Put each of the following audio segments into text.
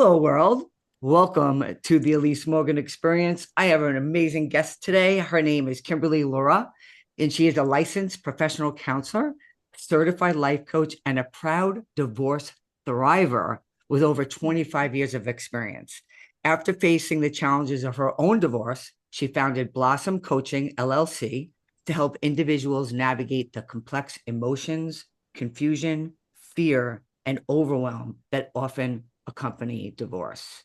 Hello, world. Welcome to the Elise Morgan Experience. I have an amazing guest today. Her name is Kimberly Lorah, and she is a licensed professional counselor, certified life coach, and a proud divorce thriver with over 25 years of experience. After facing the challenges of her own divorce, she founded Blossom Coaching LLC to help individuals navigate the complex emotions, confusion, fear, and overwhelm that often accompany divorce.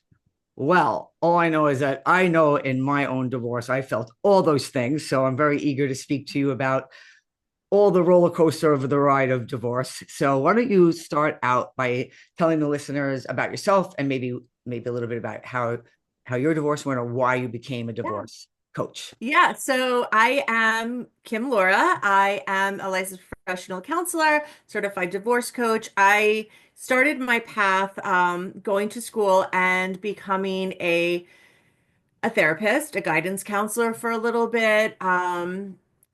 Well, all I know is that I know in my own divorce, I felt all those things. So I'm very eager to speak to you about all the roller coaster of the ride of divorce. So why don't you start out by telling the listeners about yourself and maybe a little bit about how your divorce went or why you became a Yeah. divorce coach. Yeah, so I am Kim Laura. I am a licensed professional counselor, certified divorce coach. I started my path going to school and becoming a therapist, a guidance counselor for a little bit.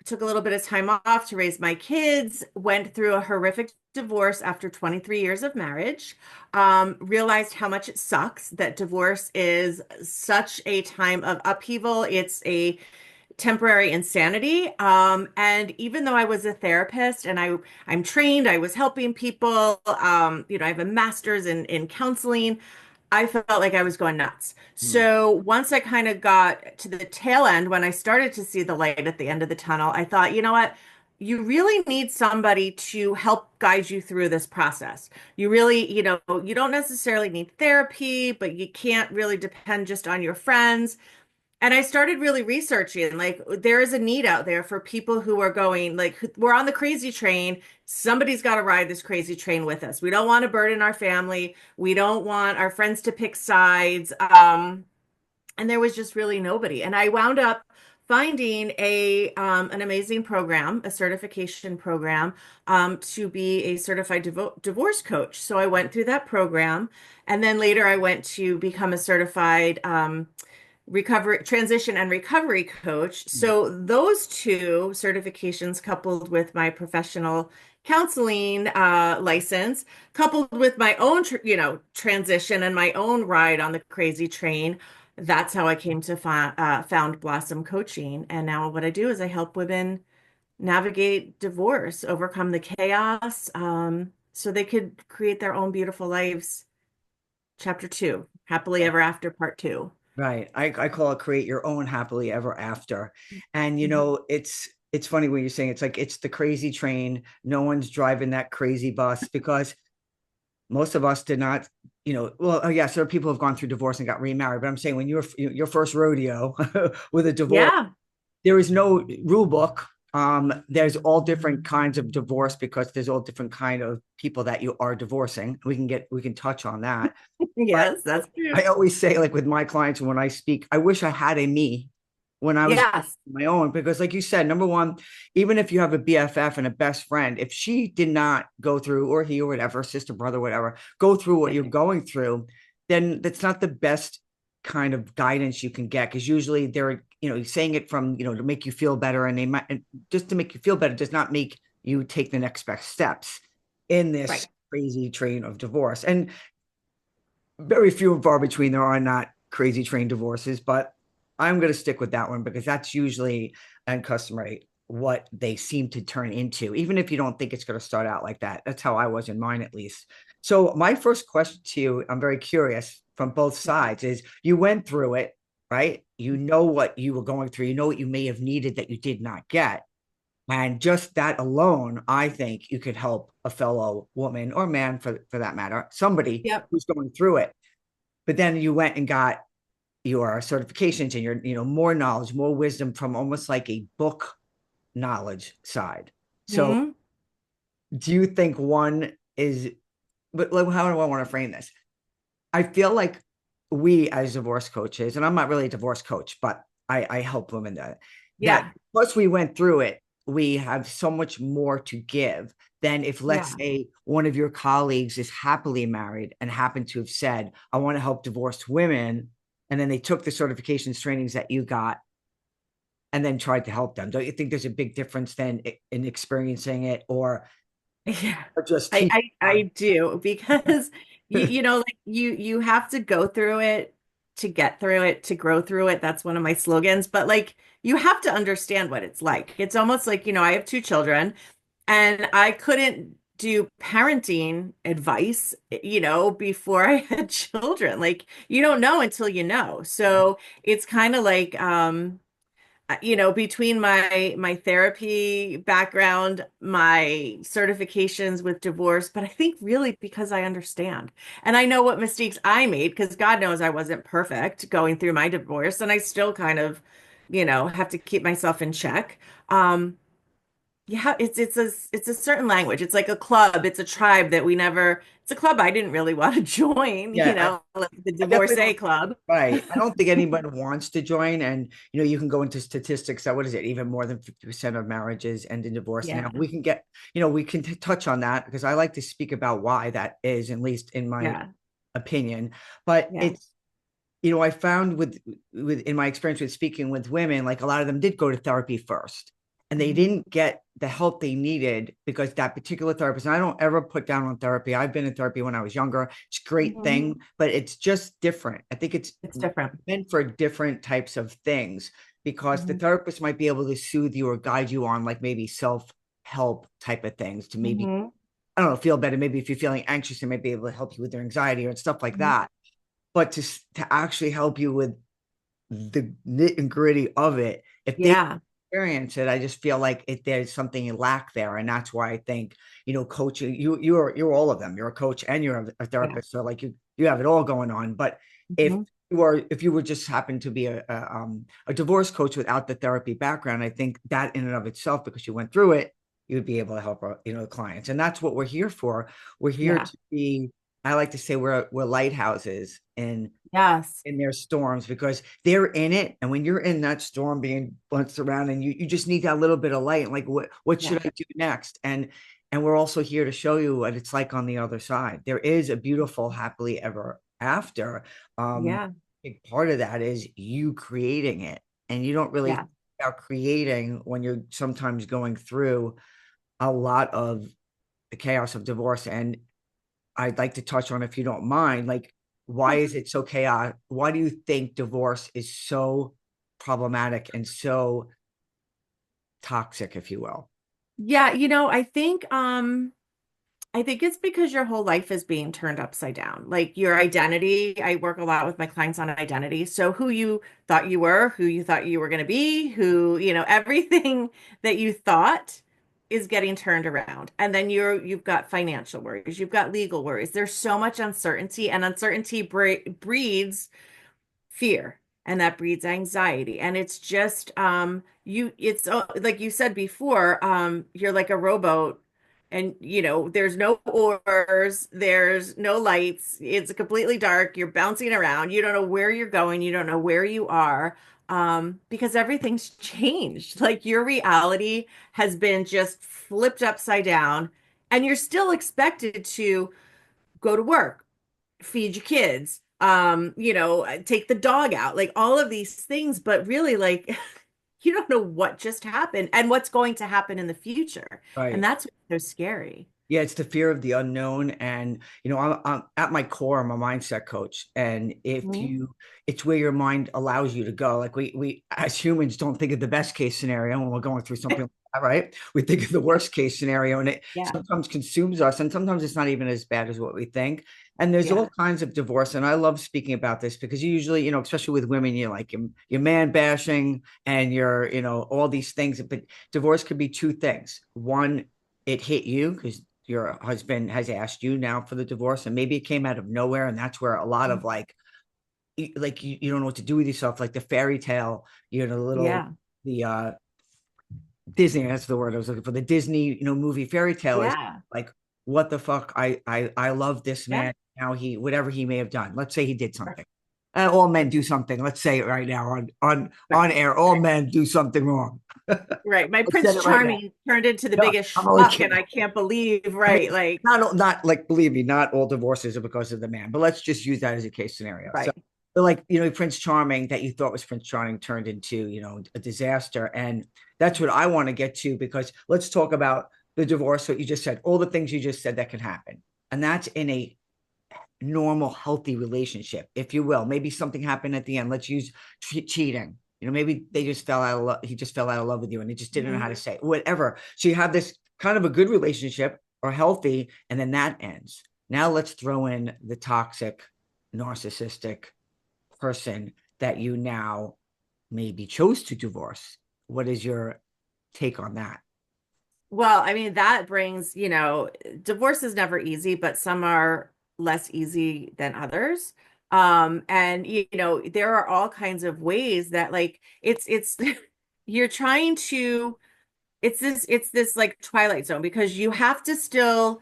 Took a little bit of time off to raise my kids, went through a horrific divorce after 23 years of marriage. Realized how much it sucks that divorce is such a time of upheaval. It's a temporary insanity. And even though I was a therapist and I'm trained, I was helping people, I have a master's in counseling. I felt like I was going nuts. Hmm. So once I kind of got to the tail end, when I started to see the light at the end of the tunnel, I thought, you know what? You really need somebody to help guide you through this process. You really, you don't necessarily need therapy, but you can't really depend just on your friends. And I started really researching, like, there is a need out there for people who are going, like, we're on the crazy train. Somebody's got to ride this crazy train with us. We don't want to burden our family. We don't want our friends to pick sides. And there was just really nobody. And I wound up finding an amazing program, a certification program, to be a certified divorce coach. So I went through that program, and then later I went to become a certified recovery transition and recovery coach. So those two certifications, coupled with my professional counseling license, coupled with my own transition and my own ride on the crazy train, that's how I came to found Blossom Coaching. And now what I do is I help women navigate divorce, overcome the chaos, so they could create their own beautiful lives. Chapter two, happily ever after, part two. Right. I call it create your own happily ever after. And Mhm. it's funny when you're saying it's like it's the crazy train. No one's driving that crazy bus because most of us did not, well, oh yeah, so people have gone through divorce and got remarried. But I'm saying when you're your first rodeo with a divorce, Yeah. there is no rule book. There's all different kinds of divorce because there's all different kind of people that you are divorcing. We can touch on that. But Yes, that's true. I always say, like with my clients, when I speak, I wish I had a me when I was Yes. my own, because, like you said, number one, even if you have a BFF and a best friend, if she did not go through, or he or whatever, sister, brother, whatever, go through what you're going through, then that's not the best kind of guidance you can get. Because usually they're, saying it from, to make you feel better, and they might, and just to make you feel better does not make you take the next best steps in this Right. crazy train of divorce. And very few and far between there are not crazy train divorces, but I'm going to stick with that one because that's usually and customary what they seem to turn into, even if you don't think it's going to start out like that. That's how I was in mine, at least. So my first question to you, I'm very curious from both sides, is you went through it, right? You know what you were going through, you know what you may have needed that you did not get. And just that alone, I think you could help a fellow woman or man, for that matter, somebody Yep. who's going through it. But then you went and got your certifications and your, more knowledge, more wisdom from almost like a book knowledge side. So Hmm. do you think one is, but like, how do I want to frame this? I feel like we as divorce coaches, and I'm not really a divorce coach, but I help women that Yeah. plus we went through it, we have so much more to give than if, let's Yeah. say, one of your colleagues is happily married and happened to have said, I want to help divorced women. And then they took the certifications trainings that you got and then tried to help them. Don't you think there's a big difference then in experiencing it, Yeah. or just I, teaching I I them? do because like you have to go through it to get through it, to grow through it. That's one of my slogans. But like you have to understand what it's like. It's almost like, I have two children and I couldn't do parenting advice, before I had children. Like you don't know until you know. So it's kind of like between my therapy background, my certifications with divorce, but I think really because I understand and I know what mistakes I made, because God knows I wasn't perfect going through my divorce, and I still kind of, have to keep myself in check. Yeah, it's a certain language. It's like a club. It's a tribe that we never. It's a club I didn't really want to join. Yeah, Like the I definitely divorcee don't. club. Right. I don't think anyone wants to join. And, you can go into statistics that, what is it? Even more than 50% of marriages end in divorce. Now, Yeah, we can get, we can touch on that because I like to speak about why that is, at least in my yeah, opinion. But yeah. it's, I found with in my experience with speaking with women, like a lot of them did go to therapy first, and they Mhm. didn't get the help they needed because that particular therapist, and I don't ever put down on therapy. I've been in therapy when I was younger. It's a great Mhm. thing, but it's just different. I think it's It's different. meant for different types of things because the Mhm. therapist might be able to soothe you or guide you on like maybe self-help type of things to maybe, Mhm. I don't know, feel better. Maybe if you're feeling anxious, they might be able to help you with your anxiety or stuff like Mhm. that. But to actually help you with the nit and gritty of it, if they Yeah, experience it, I just feel like there's something you lack there, and that's why I think, coaching, you're all of them. You're a coach and you're a yeah. therapist, so like you have it all going on. But if Mhm. if you were just happen to be a divorce coach without the therapy background, I think that in and of itself, because you went through it, you would be able to help the clients, and that's what we're here for. We're here Yeah. to be. I like to say we're lighthouses Yes. in their storms because they're in it. And when you're in that storm being bounced around and you just need that little bit of light and like what should Yeah. I do next? And we're also here to show you what it's like on the other side. There is a beautiful happily ever after. Yeah. Big part of that is you creating it. And you don't really think Yeah. about creating when you're sometimes going through a lot of the chaos of divorce. And I'd like to touch on, if you don't mind, like, why Yeah. is it so chaotic? Why do you think divorce is so problematic and so toxic, if you will? Yeah, I think it's because your whole life is being turned upside down. Like your identity, I work a lot with my clients on identity. So who you thought you were, who you thought you were going to be, everything that you thought is getting turned around. And then you've got financial worries, you've got legal worries. There's so much uncertainty, and uncertainty breeds fear, and that breeds anxiety, and it's just it's like you said before, you're like a rowboat, and there's no oars, there's no lights, it's completely dark, you're bouncing around, you don't know where you're going, you don't know where you are, because everything's changed. Like your reality has been just flipped upside down, and you're still expected to go to work, feed your kids, take the dog out, like all of these things, but really like you don't know what just happened and what's going to happen in the future. And Right. that's what's so scary. Yeah, it's the fear of the unknown. And, I'm at my core, I'm a mindset coach. And Mhm. it's where your mind allows you to go. Like we as humans don't think of the best case scenario when we're going through something like that, right? We think of the worst case scenario, and it Yeah. sometimes consumes us. And sometimes it's not even as bad as what we think. And there's all Yeah. kinds of divorce. And I love speaking about this because you usually, especially with women, you're like, you're man bashing and you're, all these things. But divorce could be two things. One, it hit you because your husband has asked you now for the divorce, and maybe it came out of nowhere, and that's where a lot of like you don't know what to do with yourself, like the fairy tale, the little Yeah. the Disney, that's the word I was looking for, the Disney movie fairy tale is Yeah. like, what the fuck, I love this Yeah. man. Now whatever he may have done, let's say he did something, all men do something, let's say it right now on air, all men do something wrong. Right. My Let's say Prince it right now. Charming turned into the No, biggest I'm only schmuck, and kidding. I can't believe, I right? mean, Like, not like, believe me, not all divorces are because of the man, but let's just use that as a case scenario. So, right. like, Prince Charming that you thought was Prince Charming turned into, a disaster. And that's what I want to get to, because let's talk about the divorce, what you just said, all the things you just said that can happen. And that's in a normal, healthy relationship, if you will. Maybe something happened at the end. Let's use cheating. Maybe they just fell out of love. He just fell out of love with you and he just didn't know how to say it, whatever. So you have this kind of a good relationship or healthy, and then that ends. Now let's throw in the toxic, narcissistic person that you now maybe chose to divorce. What is your take on that? Well, I mean, that brings, divorce is never easy, but some are less easy than others. And there are all kinds of ways that like it's you're trying to it's this like Twilight Zone because you have to still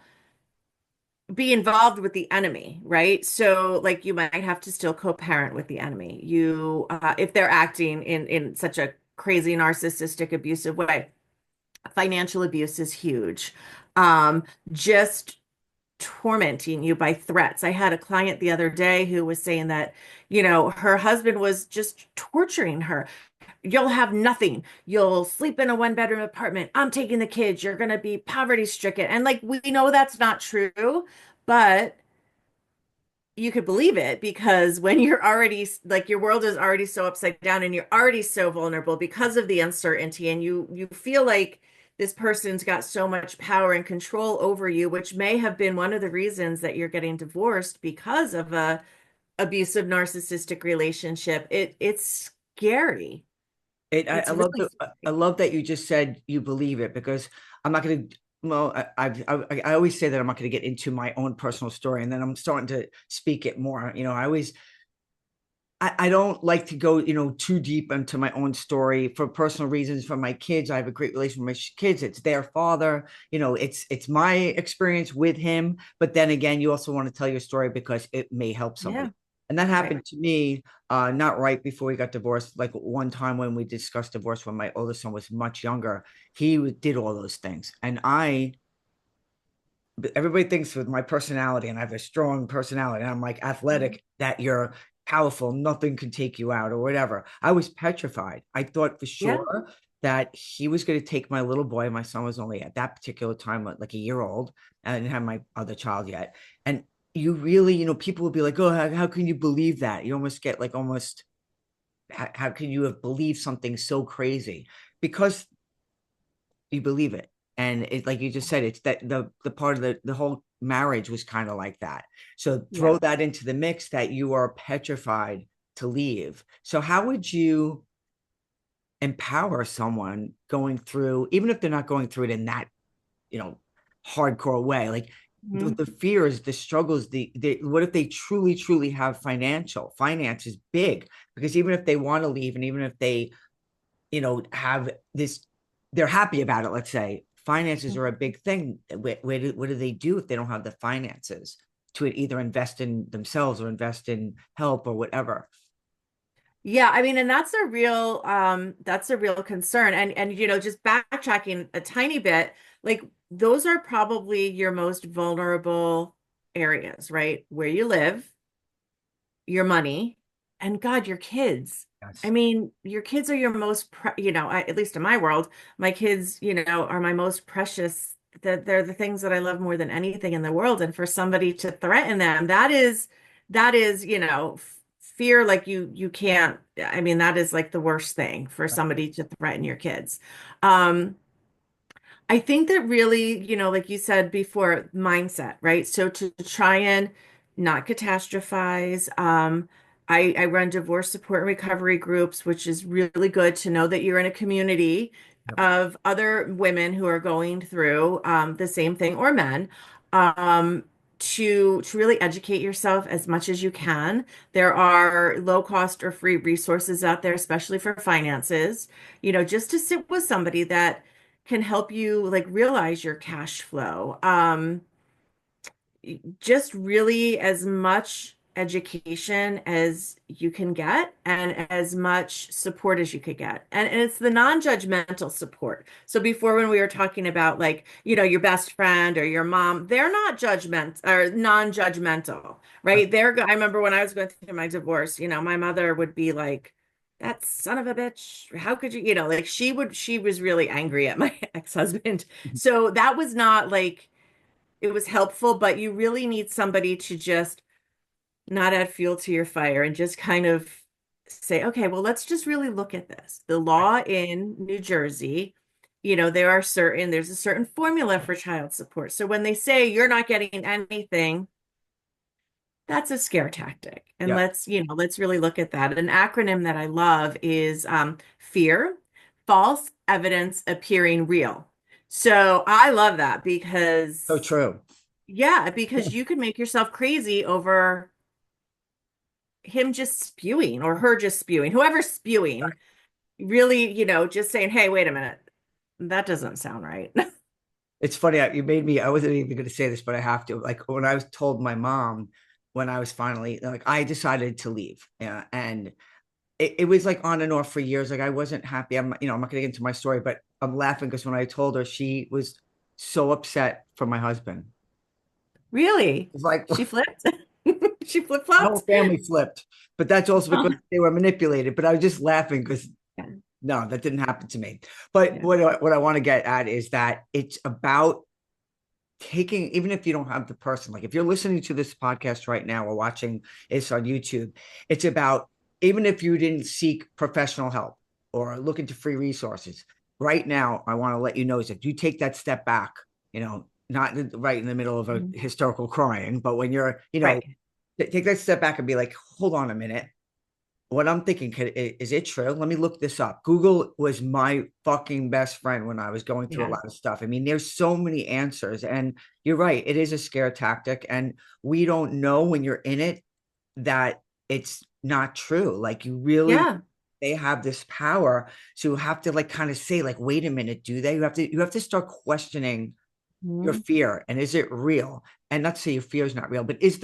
be involved with the enemy, right? So like you might have to still co-parent with the enemy. You if they're acting in such a crazy narcissistic abusive way. Financial abuse is huge. Just tormenting you by threats. I had a client the other day who was saying that, her husband was just torturing her. You'll have nothing. You'll sleep in a one-bedroom apartment. I'm taking the kids. You're going to be poverty stricken. And like, we know that's not true, but you could believe it because when you're already like your world is already so upside down and you're already so vulnerable because of the uncertainty and you feel like this person's got so much power and control over you, which may have been one of the reasons that you're getting divorced because of a abusive narcissistic relationship. It's scary. I It's love really the I scary. love that you just said you believe it, because I'm not going to. Well, I always say that I'm not going to get into my own personal story, and then I'm starting to speak it more. I don't like to go, too deep into my own story for personal reasons. For my kids, I have a great relationship with my kids. It's their father. It's my experience with him. But then again, you also want to tell your story because it may help somebody. Yeah, And that right. happened to me, not right before we got divorced. Like one time when we discussed divorce when my oldest son was much younger, he did all those things, and everybody thinks with my personality, and I have a strong personality, and I'm like Mhm. athletic, that you're powerful, nothing can take you out or whatever. I was petrified. I thought for Yeah. sure that he was going to take my little boy. My son was only at that particular time like a year old. And I didn't have my other child yet. And you really, people would be like, oh, how can you believe that? You almost get like, almost, how can you have believed something so crazy? Because you believe it. And it, like you just said, it's that the part of the whole marriage was kind of like that. So throw Yeah. that into the mix that you are petrified to leave. So how would you empower someone going through, even if they're not going through it in that, you know, hardcore way, like Mhm. the fears, the struggles, what if they truly, truly have finance is big, because even if they want to leave, and even if they have this, they're happy about it, let's say, finances are a big thing. What do they do if they don't have the finances to either invest in themselves or invest in help or whatever? Yeah, I mean, and that's a real concern. And just backtracking a tiny bit, like those are probably your most vulnerable areas, right? Where you live, your money, and God, your kids. I Yes. mean, your kids are your most, at least in my world, my kids, are my most precious. That they're the things that I love more than anything in the world. And for somebody to threaten them, that is, fear like you can't. I mean, that is like the worst thing for somebody to threaten your kids. Um, I think that really, like you said before, mindset, right? So to try and not catastrophize. I run divorce support and recovery groups, which is really good to know that you're in a community Yep. of other women who are going through the same thing, or men. Um, to really educate yourself as much as you can. There are low cost or free resources out there, especially for finances, just to sit with somebody that can help you like realize your cash flow. Just really as much education as you can get and as much support as you could get. And it's the non-judgmental support. So before when we were talking about like, your best friend or your mom, they're not judgment or non-judgmental, right? I remember when I was going through my divorce, my mother would be like, that son of a bitch, how could you, like she was really angry at my ex-husband. So that was not like it was helpful, but you really need somebody to just not add fuel to your fire and just kind of say, okay, well, let's just really look at this. The law in New Jersey, there's a certain formula for child support. So when they say you're not getting anything, that's a scare tactic. And Yeah. let's really look at that. An acronym that I love is FEAR, false evidence appearing real. So I love that So because, true. yeah, because you could make yourself crazy over him just spewing or her just spewing, whoever's spewing, really, just saying, hey, wait a minute, that doesn't sound right. It's funny. You made me, I wasn't even going to say this, but I have to. Like when I was told my mom, when I was finally, like, I decided to leave. Yeah. And it was like on and off for years. Like I wasn't happy. I'm not going to get into my story, but I'm laughing because when I told her, she was so upset for my husband. Really? It's like She flipped? She my whole flip-flopped? family flipped, but that's also because Oh, they were manipulated. But I was just laughing because yeah, no, that didn't happen to me. But yeah. what I want to get at is that it's about taking, even if you don't have the person, like if you're listening to this podcast right now or watching this on YouTube, it's about, even if you didn't seek professional help or look into free resources right now, I want to let you know is that you take that step back, not right in the middle of a Mhm. hysterical crying, but when you're, Right. take that step back and be like, hold on a minute, what I'm thinking, is it true? Let me look this up. Google was my fucking best friend when I was going through a Yeah. lot of stuff. I mean, there's so many answers, and you're right. It is a scare tactic, and we don't know when you're in it that it's not true. Like you really, Yeah. they have this power. So you have to like kind of say, like, wait a minute, do they? You have to start questioning your Mhm. fear, and is it real? And not to say your fear is not real, but is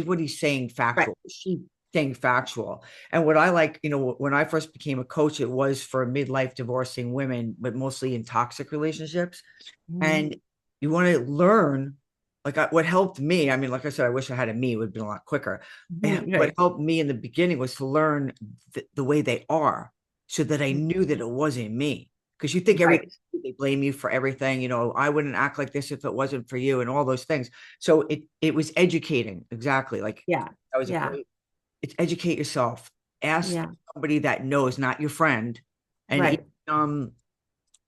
what he's saying Right. factual? Is she saying factual? And what I like, when I first became a coach, it was for midlife divorcing women, but mostly in toxic relationships. Mhm. And you want to learn, like what helped me. I mean, like I said, I wish I had a me, it would have been a lot quicker. Mhm. What Right. helped me in the beginning was to learn the way they are, so that I knew that it wasn't me. Because you think everything, Right. they blame you for everything. I wouldn't act like this if it wasn't for you, and all those things. So it was educating. Exactly. Like Yeah. that was a Yeah. great. It's educate yourself. Ask Yeah. somebody that knows, not your friend. And Right.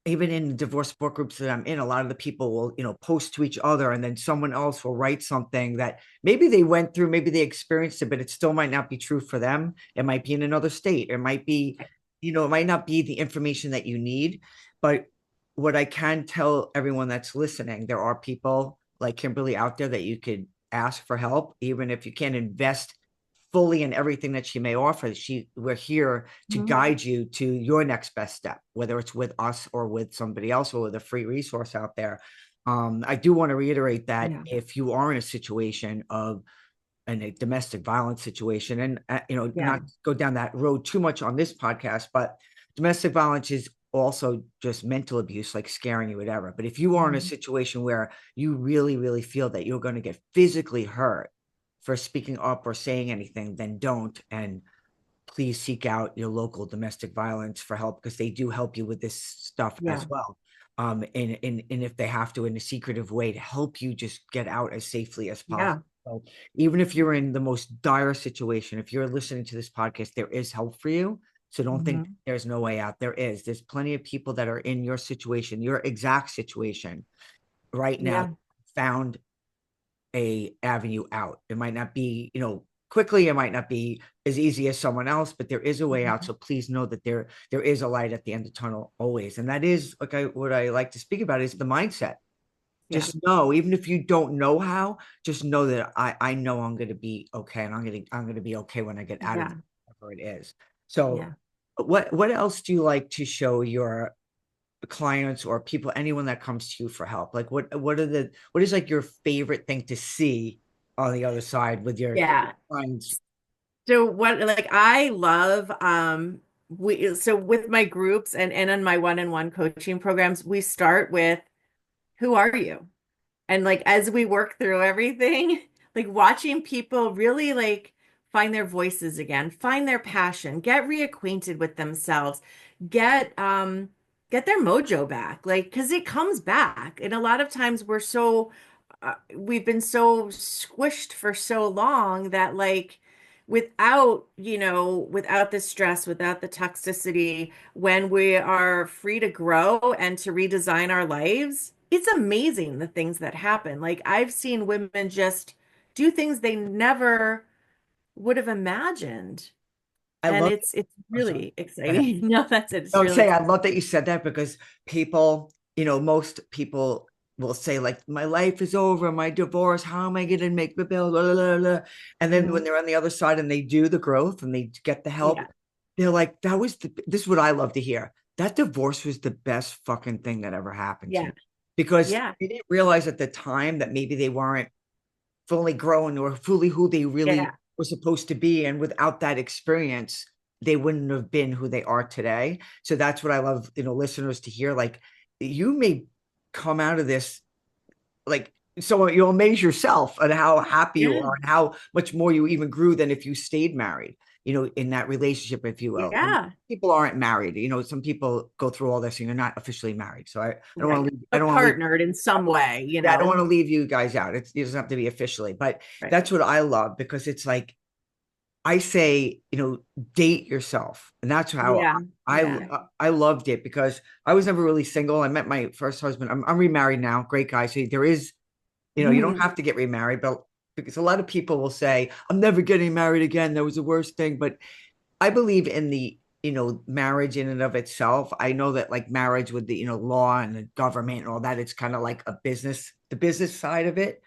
even in the divorce support groups that I'm in, a lot of the people will, post to each other, and then someone else will write something that maybe they went through, maybe they experienced it, but it still might not be true for them. It might be in another state. It might be, it might not be the information that you need. But what I can tell everyone that's listening, there are people like Kimberly out there that you could ask for help, even if you can't invest fully in everything that she may offer. We're here to Mhm. guide you to your next best step, whether it's with us or with somebody else or with a free resource out there. I do want to reiterate that Yeah. if you are in a situation of a domestic violence situation, and Yeah. not go down that road too much on this podcast, but domestic violence is also just mental abuse, like scaring you, whatever. But if you are in a Mhm. situation where you really, really feel that you're going to get physically hurt for speaking up or saying anything, then don't. And please seek out your local domestic violence for help, because they do help you with this stuff as Yeah. well. And if they have to, in a secretive way, to help you just get out as safely as possible. Yeah. So even if you're in the most dire situation, if you're listening to this podcast, there is help for you. So don't think Mhm. there's no way out. There is. There's plenty of people that are in your situation, your exact situation right now, Yeah. found a avenue out. It might not be, quickly, it might not be as easy as someone else, but there is a way out. Mhm. So please know that there is a light at the end of the tunnel always. And that is like what I like to speak about is the mindset. Yeah. Just know, even if you don't know how, just know that I know I'm gonna be okay, and I'm gonna be okay when I get out of Yeah. whatever it is. So Yeah. what else do you like to show your clients or people, anyone that comes to you for help? Like what is like your favorite thing to see on the other side with your Yeah. clients? So what like I love we so with my groups and on my one-on-one coaching programs, we start with who are you? And like as we work through everything, like watching people really like find their voices again, find their passion, get reacquainted with themselves, get get their mojo back. Like because it comes back. And a lot of times we're so we've been so squished for so long that like without, without the stress, without the toxicity, when we are free to grow and to redesign our lives, it's amazing the things that happen. Like I've seen women just do things they never would have imagined. I And love it's I'm sorry. really Go ahead. exciting. No, that's it. It's I'm really saying I exciting. love that you said that because people, most people will say like, my life is over, my divorce, how am I going to make the bill? Blah, blah, blah, blah. And then when Mhm. they're on the other side and they do the growth and they get the Yeah. help, they're like, this is what I love to hear. That divorce was the best fucking thing that ever happened to Yeah. me because Yeah. they didn't realize at the time that maybe they weren't fully grown or fully who they really Yeah. were supposed to be. And without that experience, they wouldn't have been who they are today. So that's what I love, listeners to hear. Like you may come out of this like so you'll amaze yourself at how happy you Yeah. are and how much more you even grew than if you stayed married, in that relationship, if you will. And Yeah. people aren't married, some people go through all this and you're not officially married. So I don't want Right. to leave, I But don't want to leave partnered in some way, yeah, I don't want to leave you guys out. It doesn't have to be officially, but Right. that's what I love because it's like I say, date yourself, and that's how Yeah. I Yeah. I loved it because I was never really single. I met my first husband. I'm remarried now, great guy. So there is, you don't Mhm. have to get remarried, but because a lot of people will say, I'm never getting married again. That was the worst thing. But I believe in the, marriage in and of itself. I know that like marriage with the, law and the government and all that, it's kind of like a business, the business side of it.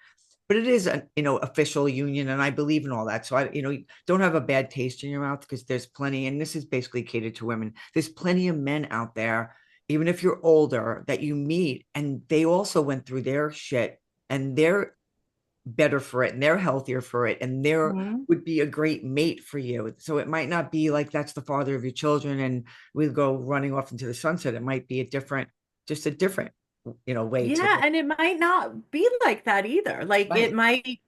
But it is a, official union, and I believe in all that. So I, don't have a bad taste in your mouth because there's plenty, and this is basically catered to women. There's plenty of men out there, even if you're older, that you meet, and they also went through their shit, and they're better for it and they're healthier for it and there Mhm. would be a great mate for you. So it might not be like that's the father of your children and we go running off into the sunset. It might be just a different, way to Yeah, and it might not be like that either. Like it right. might,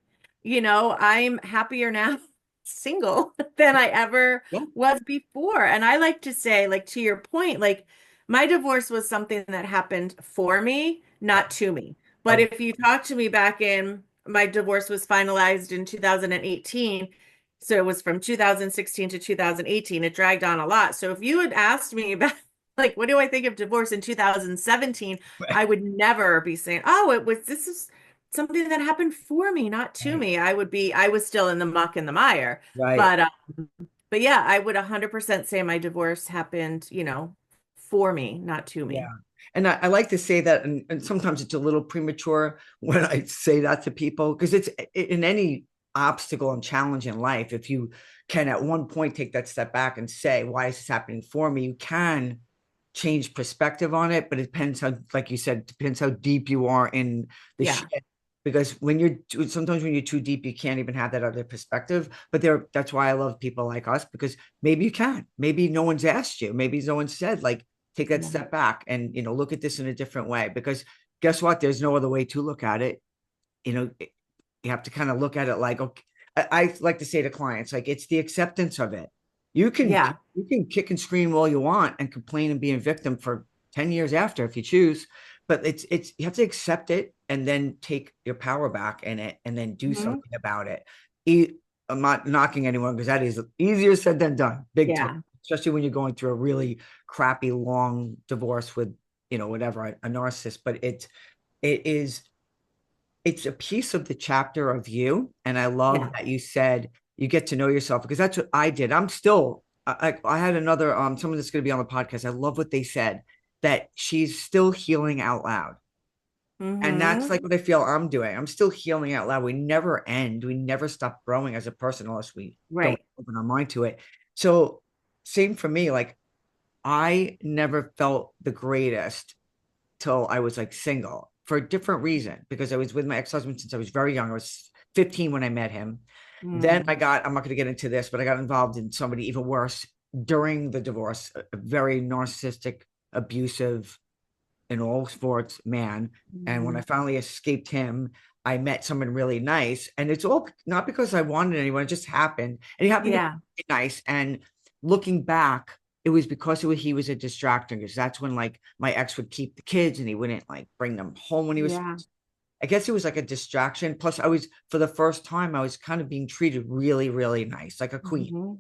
I'm happier now single than I ever Yeah. was before. And I like to say, like to your point, like my divorce was something that happened for me, not to me. But Oh, if you talk to me back in, my divorce was finalized in 2018. So it was from 2016 to 2018. It dragged on a lot. So if you had asked me about like, what do I think of divorce in 2017? I would never be saying, oh, this is something that happened for me, not to right. me. I was still in the muck and the mire. Right. But yeah, I would 100% say my divorce happened, for me, not to Yeah. me. And I like to say that, and sometimes it's a little premature when I say that to people, because it's in any obstacle and challenge in life. If you can at one point take that step back and say, why is this happening for me? You can change perspective on it, but it depends how, like you said, it depends how deep you are in the Yeah. shit. Because sometimes when you're too deep, you can't even have that other perspective. But that's why I love people like us because maybe you can. Maybe no one's asked you. Maybe no one said like, take that Yeah. step back and look at this in a different way. Because guess what? There's no other way to look at it. You know, you have to kind of look at it like, okay, I like to say to clients, like it's the acceptance of it. You can Yeah. you can kick and scream all you want and complain and be a victim for 10 years after if you choose, but it's you have to accept it and then take your power back in it and then do Mhm. something about it. E- I'm not knocking anyone because that is easier said than done, big time, Yeah. especially when you're going through a really crappy long divorce with, whatever, a narcissist, but it is it's a piece of the chapter of you. And I love Yeah. that you said you get to know yourself because that's what I did. I'm still, I had another, someone that's going to be on the podcast. I love what they said that she's still healing out loud. And that's Hmm. like what I feel I'm doing. I'm still healing out loud. We never end. We never stop growing as a person unless we don't Right. open our mind to it. So same for me. Like I never felt the greatest till I was like single for a different reason because I was with my ex-husband since I was very young. I was 15 when I met him. Then Mm. I'm not going to get into this, but I got involved in somebody even worse during the divorce, a very narcissistic, abusive in all sports man. And when I Mhm. finally escaped him, I met someone really nice. And it's all not because I wanted anyone, it just happened. And he happened to be Yeah. really nice. And looking back, it was because he was a distractor. Because that's when like my ex would keep the kids and he wouldn't like bring them home when he was. Yeah. I guess it was like a distraction. Plus, for the first time, I was kind of being treated really, really nice, like a queen. Hmm.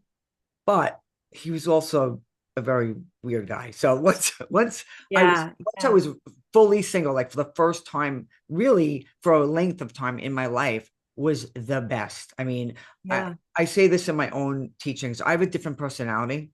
But he was also a very weird guy. So Yeah, once I yeah, was fully single, like for the first time, really for a length of time in my life, was the best. I mean, I yeah. I say this in my own teachings. I have a different personality.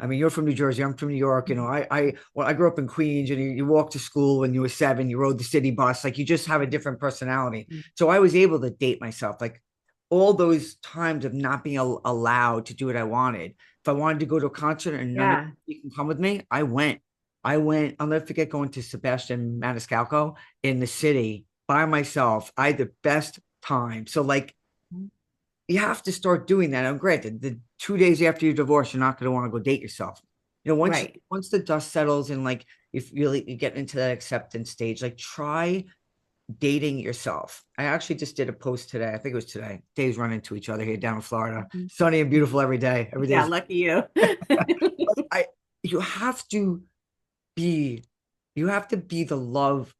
I mean, you're from New Jersey. I'm from New York. You know, I grew up in Queens, and you walked to school when you were 7. You rode the city bus. Like you just have a different personality. So I was able to date myself. Like all those times of not being allowed to do what I wanted. If I wanted to go to a concert and none of Yeah. you can come with me, I went. I went. I'll never forget going to Sebastian Maniscalco in the city by myself. I had the best time. So like you have to start doing that. I'm granted, the 2 days after you divorce, you're not going to want to go date yourself. You know, Right. once the dust settles and like if you get into that acceptance stage, like try dating yourself. I actually just did a post today. I think it was today. Days run into each other here down in Florida. Mhm. Sunny and beautiful every day. Every Yeah, day's lucky you. I you have to be you have to be the love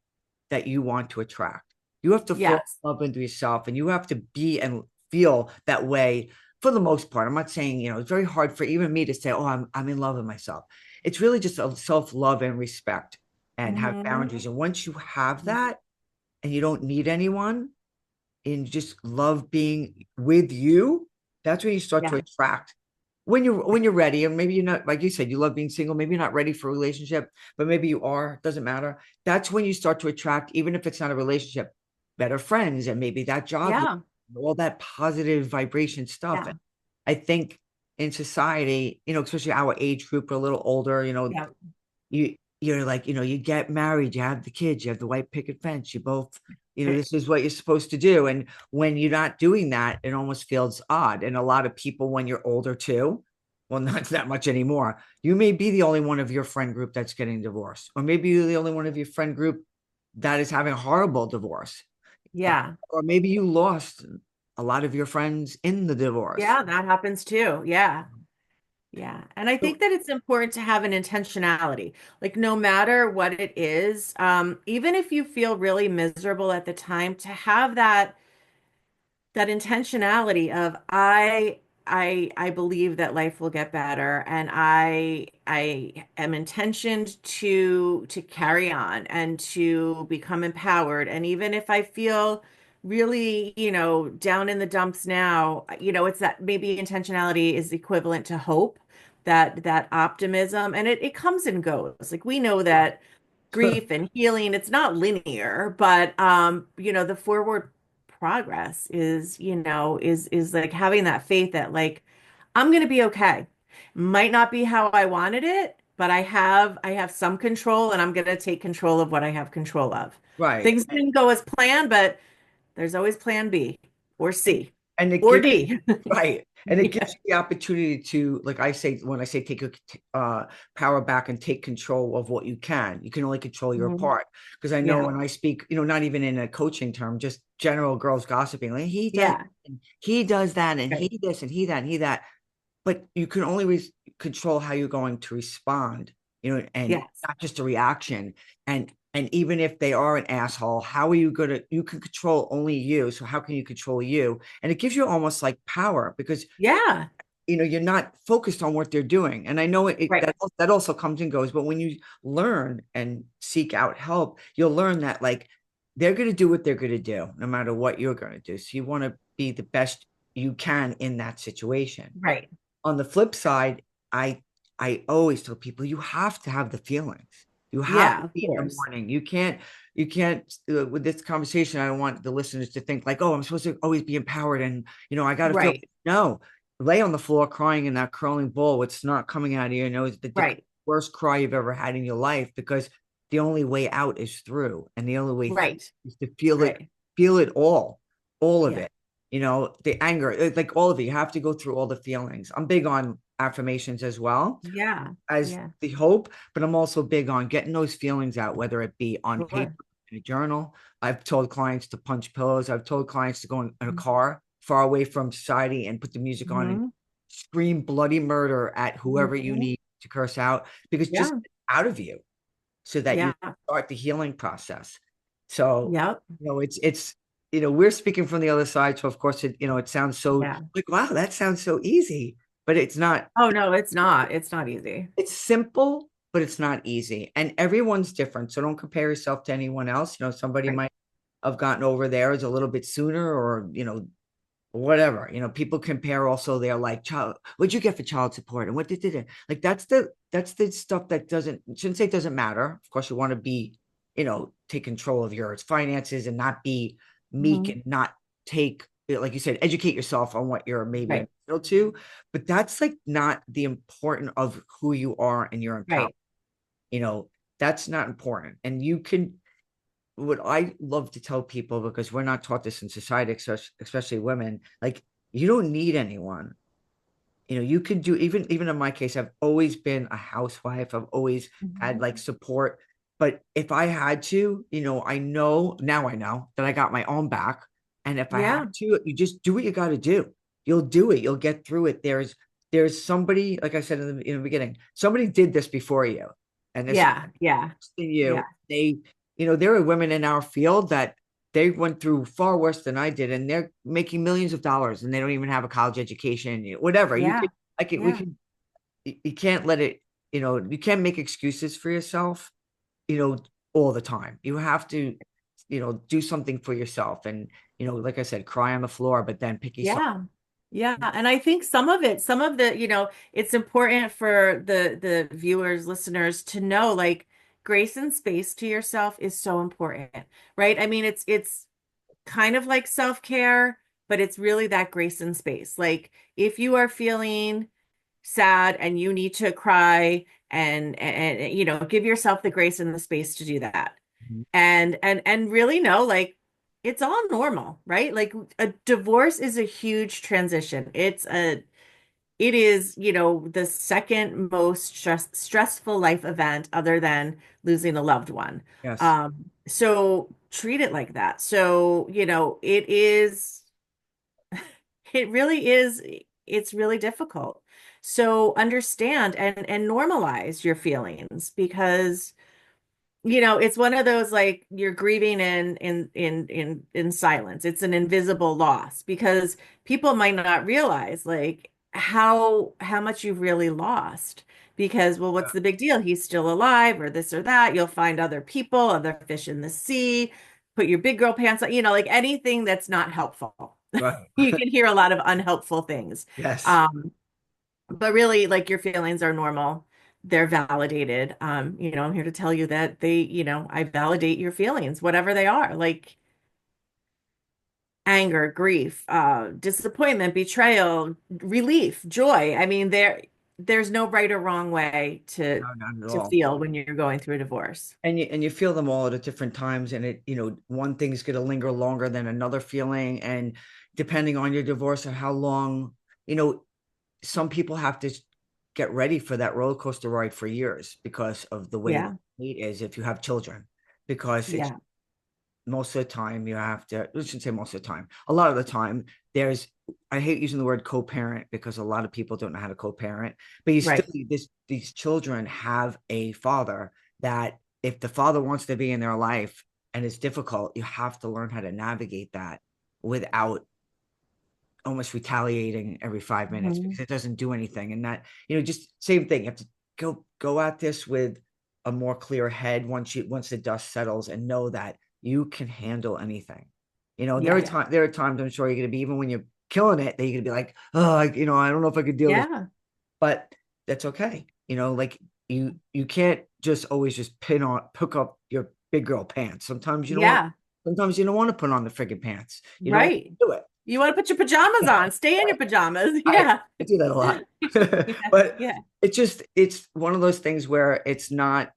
that you want to attract. You have to fall Yes. in love into yourself and you have to be and feel that way for the most part. I'm not saying, it's very hard for even me to say, oh, I'm in love with myself. It's really just a self-love and respect and have Hmm. boundaries. And once you have that and you don't need anyone, and just love being with you, that's when you start to Yeah. attract. When you're ready, and maybe you're not, like you said, you love being single, maybe you're not ready for a relationship, but maybe you are, doesn't matter. That's when you start to attract, even if it's not a relationship, better friends and maybe that job, Yeah. all that positive vibration stuff. Yeah. I think in society, especially our age group, are a little older, Yeah. you're like, you get married, you have the kids, you have the white picket fence, you both, Right. this is what you're supposed to do. And when you're not doing that, it almost feels odd. And a lot of people, when you're older too, well, not that much anymore, you may be the only one of your friend group that's getting divorced, or maybe you're the only one of your friend group that is having a horrible divorce, Yeah. or maybe you lost a lot of your friends in the divorce. Yeah, that happens too. Yeah. Yeah. And I So, think that it's important to have an intentionality. Like no matter what it is, even if you feel really miserable at the time, to have that intentionality of I believe that life will get better and I am intentioned to carry on and to become empowered. And even if I feel really, down in the dumps now, it's that maybe intentionality is equivalent to hope, that optimism, and it comes and goes. Like we know that grief and healing, it's not linear, but the forward progress is, is like having that faith that like I'm going to be okay. Might not be how I wanted it, but I have some control and I'm going to take control of what I have control of. right. Things didn't go as planned, but there's always plan B or And, C and it or gives D. Right. And it Yeah. gives you the opportunity to, like I say, when I say take your power back and take control of what you can, you can only control your Mhm. part. Because I know Yeah. when I speak, not even in a coaching term, just general girls gossiping, like Yeah. he does that, and Right. he this, and he that, and he that. But you can only control how you're going to respond, and Yes. not just a reaction. And even if they are an asshole, how are you going to, you can control only you. So how can you control you? And it gives you almost like power because Yeah. you're not focused on what they're doing. And I know Right. that also comes and goes, but when you learn and seek out help, you'll learn that like they're going to do what they're going to do no matter what you're going to do. So you want to be the best you can in that situation. Right. On the flip side, I I always tell people you have to have the feelings. You have Yeah, to of be in the course. morning. You can't with this conversation. I don't want the listeners to think like, oh, I'm supposed to always be empowered and I got to feel. Right. No, lay on the floor crying in that curling ball. It's not coming out of you. It's the Right. worst cry you've ever had in your life because the only way out is through, and the only way through Right. is to Right. feel it all of Yeah. it. The anger, like all of it. You have to go through all the feelings. I'm big on affirmations as well Yeah. as Yeah. the hope, but I'm also big on getting those feelings out, whether it be on paper, Sure. in a journal. I've told clients to punch pillows. I've told clients to go in a car far away from society and put the music on and Hmm. scream bloody murder at whoever you Hmm. need to curse out because just Yeah. out of you so that you Yeah. start the healing process. So, Yep. it's we're speaking from the other side, so of course it sounds so Yeah. like, wow, that sounds so easy, but it's not. Oh no, it's not. It's not easy. It's simple, but it's not easy. And everyone's different. So don't compare yourself to anyone else. Somebody Right. might have gotten over theirs a little bit sooner, or whatever. People compare also their like child, what'd you get for child support and what did it like that's the stuff that doesn't shouldn't say it doesn't matter. Of course, you want to be, take control of your finances and not be meek Mhm. and not take, like you said, educate yourself on what you're maybe Right. entitled to. But that's like not the important of who you are and your empowerment. Right. You know, that's not important. And you can, what I love to tell people, because we're not taught this in society, especially women, like, you don't need anyone. You can do, even in my case, I've always been a housewife. I've always had Mhm. like support. But if I had to, I know now, I know that I got my own back. And if I have Yeah. to, you just do what you got to do. You'll do it. You'll get through it. There's somebody, like I said in the beginning, somebody did this before you. And this is Yeah. Yeah. in Yeah. you. There are women in our field that they went through far worse than I did, and they're making millions of dollars, and they don't even have a college education. Whatever you Yeah. could, I could, we Yeah. can. You can't let it. You can't make excuses for yourself. You know, all the time. You have to, do something for yourself, and like I said, cry on the floor, but then pick yourself. Yeah. Yeah. And I think some of the, it's important for the viewers, listeners to know like grace and space to yourself is so important, right? I mean, it's kind of like self-care, but it's really that grace and space. Like if you are feeling sad and you need to cry and give yourself the grace and the space to do that. Mhm. And really know like it's all normal, right? Like a divorce is a huge transition. It is, the second most stressful life event other than losing a loved one. Yes. So treat it like that. So, it really is, it's really difficult. So understand and normalize your feelings because it's one of those like you're grieving in silence. It's an invisible loss because people might not realize like how much you've really lost. Because, well, Yeah. what's the big deal? He's still alive, or this or that. You'll find other people, other fish in the sea. Put your big girl pants on, like anything that's not helpful. Right. You can hear a lot of unhelpful things. Yes. Um, but really, like your feelings are normal. They're validated. I'm here to tell you that I validate your feelings, whatever they are, like anger, grief, disappointment, betrayal, relief, joy. I mean, there's no right or wrong way to No, not at to all. feel when you're going through a divorce. And you feel them all at different times, and one thing's going to linger longer than another feeling, and depending on your divorce and how long, you know some people have to get ready for that roller coaster ride for years because of the way Yeah, it is if you have children, because it's yeah, most of the time you have to, I shouldn't say most of the time, a lot of the time there's, I hate using the word co-parent because a lot of people don't know how to co-parent, but you still, right. these children have a father that, if the father wants to be in their life and it's difficult, you have to learn how to navigate that without almost retaliating every 5 minutes, Mhm. because it doesn't do anything. And that, just same thing. You have to go at this with a more clear head once the dust settles, and know that you can handle anything. There are Yeah, there are times, I'm sure, you're gonna be, even when you're killing it, that you're gonna be like, oh, I don't know if I could deal with this, yeah, but that's okay. Like, you can't just always just pick up your big girl pants. yeah, Sometimes you don't want to put on the friggin' pants. You don't want right. to do it. You want to put your pajamas on, stay in your pajamas. I Yeah. I do that a lot. Yeah, But yeah, it's one of those things where it's not,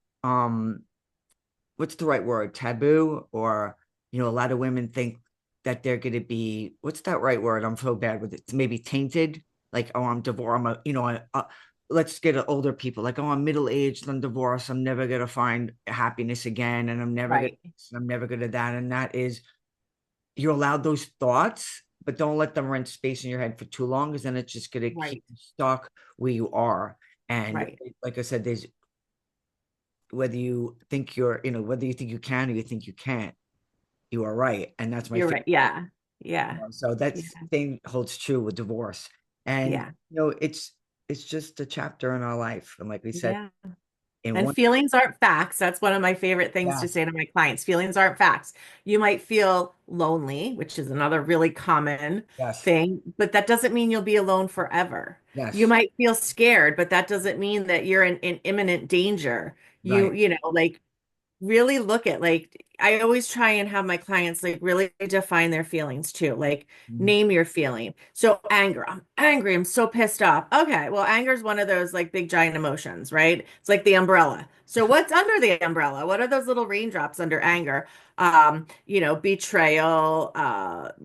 what's the right word? Taboo, or a lot of women think that they're going to be, what's that right word? I'm so bad with it. It's maybe tainted. Like, oh, I'm divorced. I'm let's get at older people, like, oh, I'm middle aged, I'm divorced, I'm never gonna find happiness again, and right, I'm never gonna that. And that is, you're allowed those thoughts, but don't let them rent space in your head for too long, because then it's just going to keep right, you stuck where you are. And right. like I said, there's, whether you think you can or you think you can't. you are right. And that's my You're favorite. right. Yeah. Yeah. So Yeah. that's thing holds true with divorce. And Yeah. it's just a chapter in our life. And like we said, Yeah. in And one, feelings aren't facts. That's one of my favorite things to yes, say to my clients. Feelings aren't facts. You might feel lonely, which is another really common yes, thing, but that doesn't mean you'll be alone forever. You yes, might feel scared, but that doesn't mean that you're in imminent danger. right. Like really look at like I always try and have my clients like really define their feelings too. Like Mhm. name your feeling. So anger, I'm angry, I'm so pissed off. Okay, well, anger is one of those like big giant emotions, right? It's like the umbrella. So what's under the umbrella? What are those little raindrops under anger? Betrayal,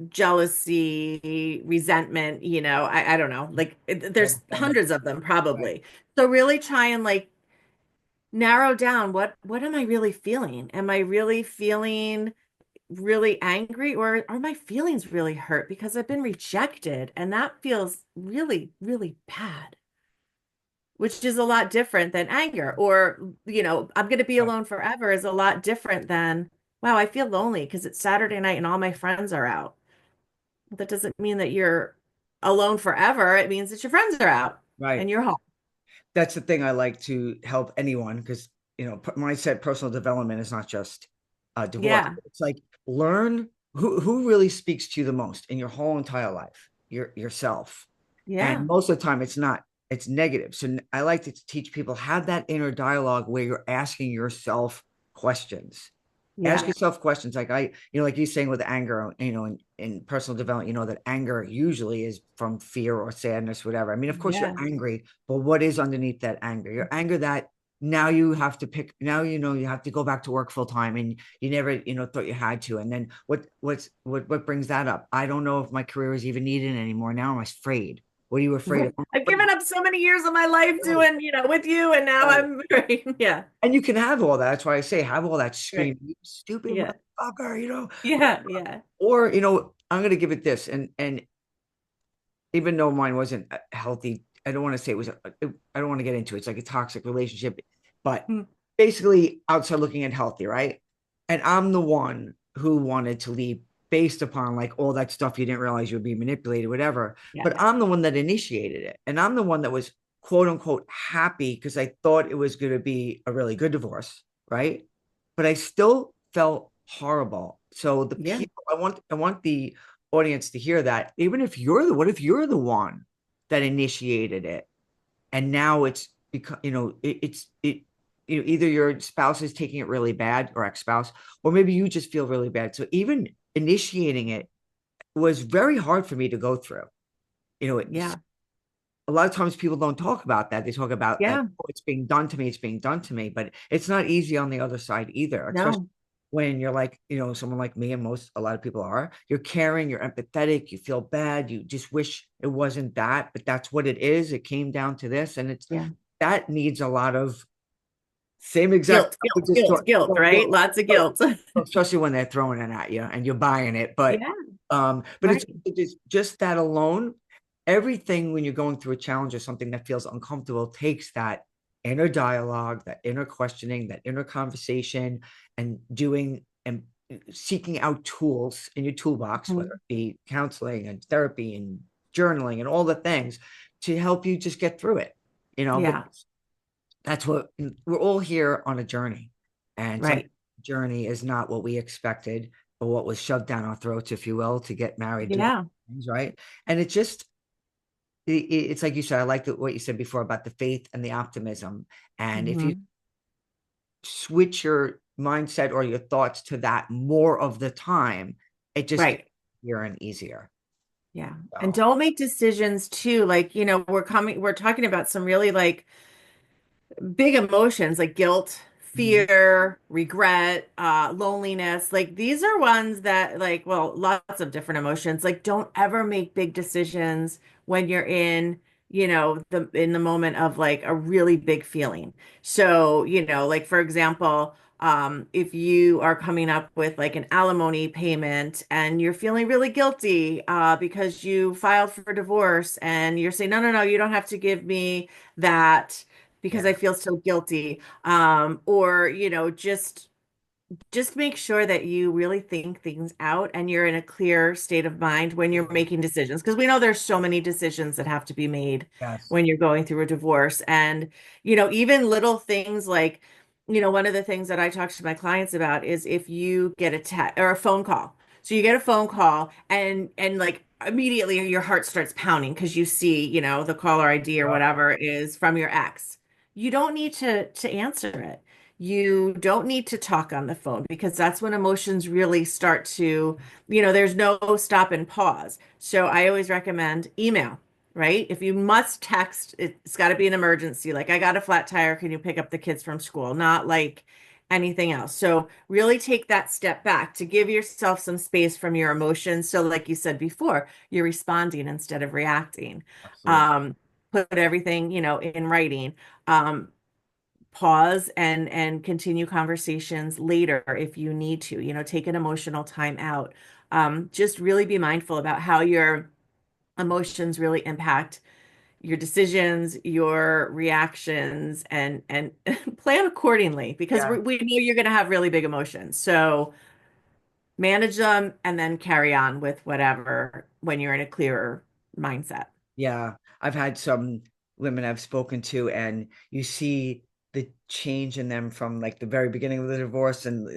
jealousy, resentment, I don't know. Like there's Codependent, hundreds of them right, probably. So really try and like narrow down what am I really feeling? Am I really feeling really angry or are my feelings really hurt because I've been rejected and that feels really, really bad, which is a lot different than anger or I'm going to be right, alone forever is a lot different than wow, I feel lonely because it's Saturday night and all my friends are out. That doesn't mean that you're alone forever. It means that your friends are out right. and you're home. That's the thing I like to help anyone because when I said personal development is not just divorce. Yeah. It's like learn who really speaks to you the most in your whole entire life, yourself. And Yeah. most of the time, it's negative. So I like to teach people have that inner dialogue where you're asking yourself questions. Ask Yeah. yourself questions like like you're saying with anger, in personal development, that anger usually is from fear or sadness, whatever. I mean, of course, you're Yeah. angry, but what is underneath that anger? Your anger that now you have to pick, now you have to go back to work full time and you never, thought you had to. And then what brings that up? I don't know if my career is even needed anymore. Now I'm afraid. What are you afraid Right. of? I've given up so many years of my life Right, doing, with you, and now right. I'm right. Yeah. And you can have all that. That's why I say have all that Right. screaming, you stupid Yeah. motherfucker. Yeah. Yeah. Or, I'm gonna give it this. And even though mine wasn't healthy, I don't want to say it was, I don't want to get into it. It's like a toxic relationship, but Hmm. basically outside looking at healthy, right? And I'm the one who wanted to leave based upon like all that stuff you didn't realize you would be manipulated, whatever. Yeah. But I'm the one that initiated it. And I'm the one that was quote unquote happy because I thought it was going to be a really good divorce, right? But I still felt horrible. So the Yeah. people, I want the audience to hear that. Even if what if you're the one that initiated it? And now it's because either your spouse is taking it really bad or ex-spouse, or maybe you just feel really bad. So even initiating it was very hard for me to go through. It's Yeah. a lot of times people don't talk about that. They talk about like, Yeah. oh, it's being done to me, it's being done to me, but it's not easy on the other side either, especially No. when you're like, someone like me and a lot of people are, you're caring, you're empathetic, you feel bad, you just wish it wasn't that, but that's what it is. It came down to this, and Yeah. that needs a lot of same exact Guilt, stuff we guilt, just guilt, talked guilt, about, right? Lots of guilt. especially when they're throwing it at you and you're buying it. But Yeah. but Right. it's just that alone. Everything when you're going through a challenge or something that feels uncomfortable takes that inner dialogue, that inner questioning, that inner conversation, and doing and seeking out tools in your toolbox, whether Mhm. it be counseling and therapy and journaling and all the things to help you just get through it. But Yeah. that's what we're all here on a journey. And some Right. journey is not what we expected, or what was shoved down our throats, if you will, to get married, do all Yeah. things, right? And it's like you said, I like what you said before about the faith and the optimism. And if you Hmm. switch your mindset or your thoughts to that more of the time, it just gets Right. easier and easier. Yeah. And So, don't make decisions too, like, we're talking about some really like big emotions like guilt, mhm, fear, regret, loneliness. Like these are ones that like, well, lots of different emotions. Like don't ever make big decisions when you're in the moment of like a really big feeling. So, like for example, if you are coming up with like an alimony payment and you're feeling really guilty because you filed for divorce and you're saying, no, no, no, you don't have to give me that because I yeah, feel so guilty. Or, just just make sure that you really think things out and you're in a clear state of mind when you're making decisions. Because we know there's so many decisions that have to be made Yes. when you're going through a divorce. And, even little things like, one of the things that I talk to my clients about is if you get a text or a phone call. So you get a phone call and like immediately your heart starts pounding because you see, the caller ID or Yep. whatever is from your ex. You don't need to answer it. You don't need to talk on the phone because that's when emotions really start to, there's no stop and pause. So I always recommend email, right? If you must text, it's got to be an emergency. Like, I got a flat tire. Can you pick up the kids from school? Not like anything else. So really take that step back to give yourself some space from your emotions. So, like you said before, you're responding instead of reacting. Absolutely. Um, put everything, in writing. Um, Pause and continue conversations later if you need to, take an emotional time out. Just really be mindful about how your emotions really impact your decisions, your reactions, and plan accordingly because Yeah. we know you're going to have really big emotions. So manage them and then carry on with whatever when you're in a clearer mindset. Yeah, I've had some women I've spoken to, and you see the change in them from like the very beginning of the divorce. And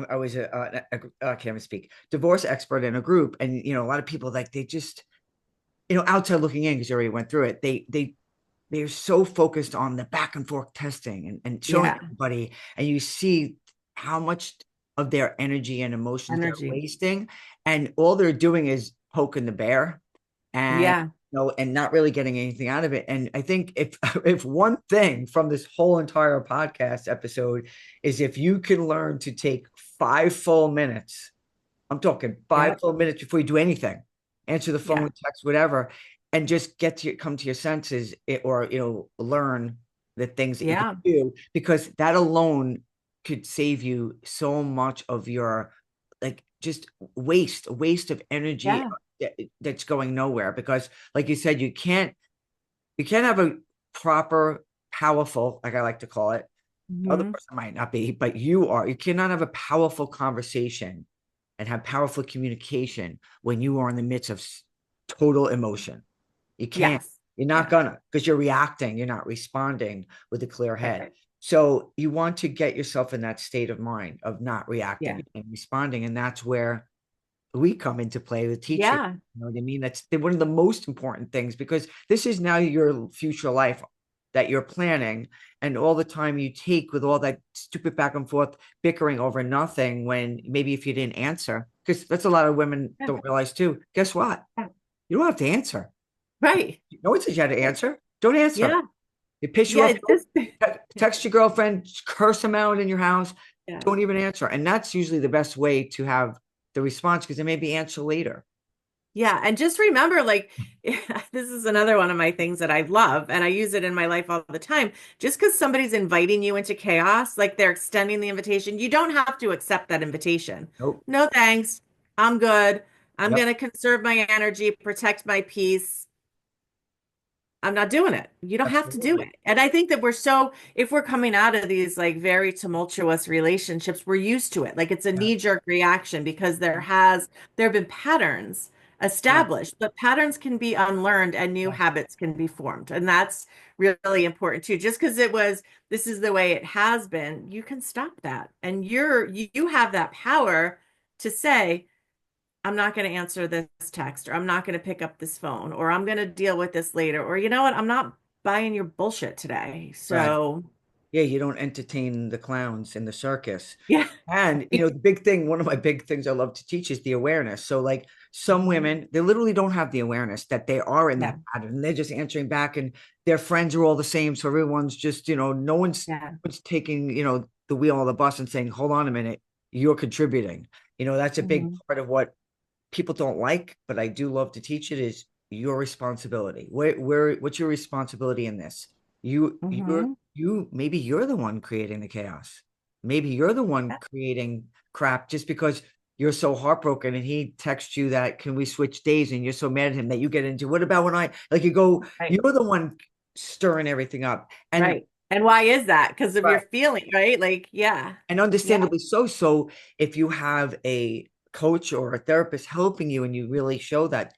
I was I can't even speak, divorce expert in a group, and a lot of people like they just outside looking in because you already went through it. They're so focused on the back and forth testing and showing Yeah, everybody, and you see how much of their energy and emotions they're energy. wasting, and all they're doing is poking the bear and Yeah, and not really getting anything out of it. And I think if if one thing from this whole entire podcast episode is if you can learn to take 5 full minutes, I'm talking five yep, full minutes before you do anything, answer the phone, yeah, text, whatever, and just come to your senses, or learn the things that you can yeah, do, because that alone could save you so much of your, like, just waste of energy yeah. that's going nowhere. Because like you said, you can't have a proper, powerful, like I like to call it, other Mhm. person might not be, but you cannot have a powerful conversation and have powerful communication when you are in the midst of total emotion. You can't. Yes. You're not Yeah. gonna, because you're reacting. You're not responding with a clear head. Right. So you want to get yourself in that state of mind of not Yeah. reacting and responding, and that's where we come into play with teaching. Yeah. You know what I mean? That's one of the most important things, because this is now your future life that you're planning, and all the time you take with all that stupid back and forth bickering over nothing, when maybe if you didn't answer, because that's a lot of women Yeah. don't realize too. Guess what? Yeah. You don't have to answer. Right. No one says you had to answer. Don't answer. Yeah. It piss you Yeah. off. It's just, Text your girlfriend, curse them out in your house. yeah. Don't even answer. And that's usually the best way to have the response, because they may be answer later. Yeah. And just remember, like, this is another one of my things that I love, and I use it in my life all the time. Just because somebody's inviting you into chaos, like they're extending the invitation, you don't have to accept that invitation. Nope. No, thanks. I'm good. I'm Yep. going to conserve my energy, protect my peace. I'm not doing it. You don't have to do Absolutely. it. And I think that if we're coming out of these like very tumultuous relationships, we're used to it. Like it's a Yeah. knee-jerk reaction because there have been patterns Yeah. established, but patterns can be unlearned and new Yes. habits can be formed. And that's really important too. Just because this is the way it has been, you can stop that. And you have that power to say, I'm not going to answer this text, or I'm not going to pick up this phone, or I'm going to deal with this later, or you know what? I'm not buying your bullshit today. Right. So, Yeah, you don't entertain the clowns in the circus. yeah. And the big thing, one of my big things I love to teach is the awareness. So like some women, they literally don't have the awareness that they are in Yeah. that pattern. They're just answering back, and their friends are all the same. So everyone's just, no Yeah. one's taking, the wheel of the bus and saying, hold on a minute, you're contributing. That's a big Hmm. part of what people don't like, but I do love to teach it, is your responsibility. What's your responsibility in this? Hmm. Maybe you're the one creating the chaos. Maybe you're the one Yeah. creating crap just because you're so heartbroken, and he texts you that, can we switch days, and you're so mad at him that you get into, what about when I, like, you go, Right. you're the one stirring everything up. And Right. And why is that? Because of your Right. feeling, right? Like, yeah. And Yeah. understandably so. So if you have a coach or a therapist helping you and you really show that,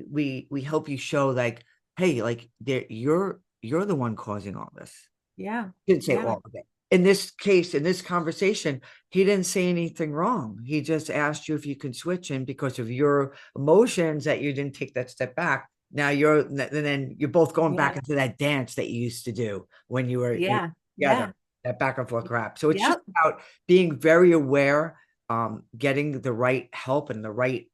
we help you show like, hey, like you're the one causing all this. Yeah. Didn't say Yeah. all of it. In this case, in this conversation, he didn't say anything wrong. He just asked you if you can switch, and because of your emotions that you didn't take that step back, now and then you're both going back Yeah. into that dance that you used to do when you Yeah. together, Yeah. that back and forth crap. So it's just Yep. about being very aware, getting the right help and the right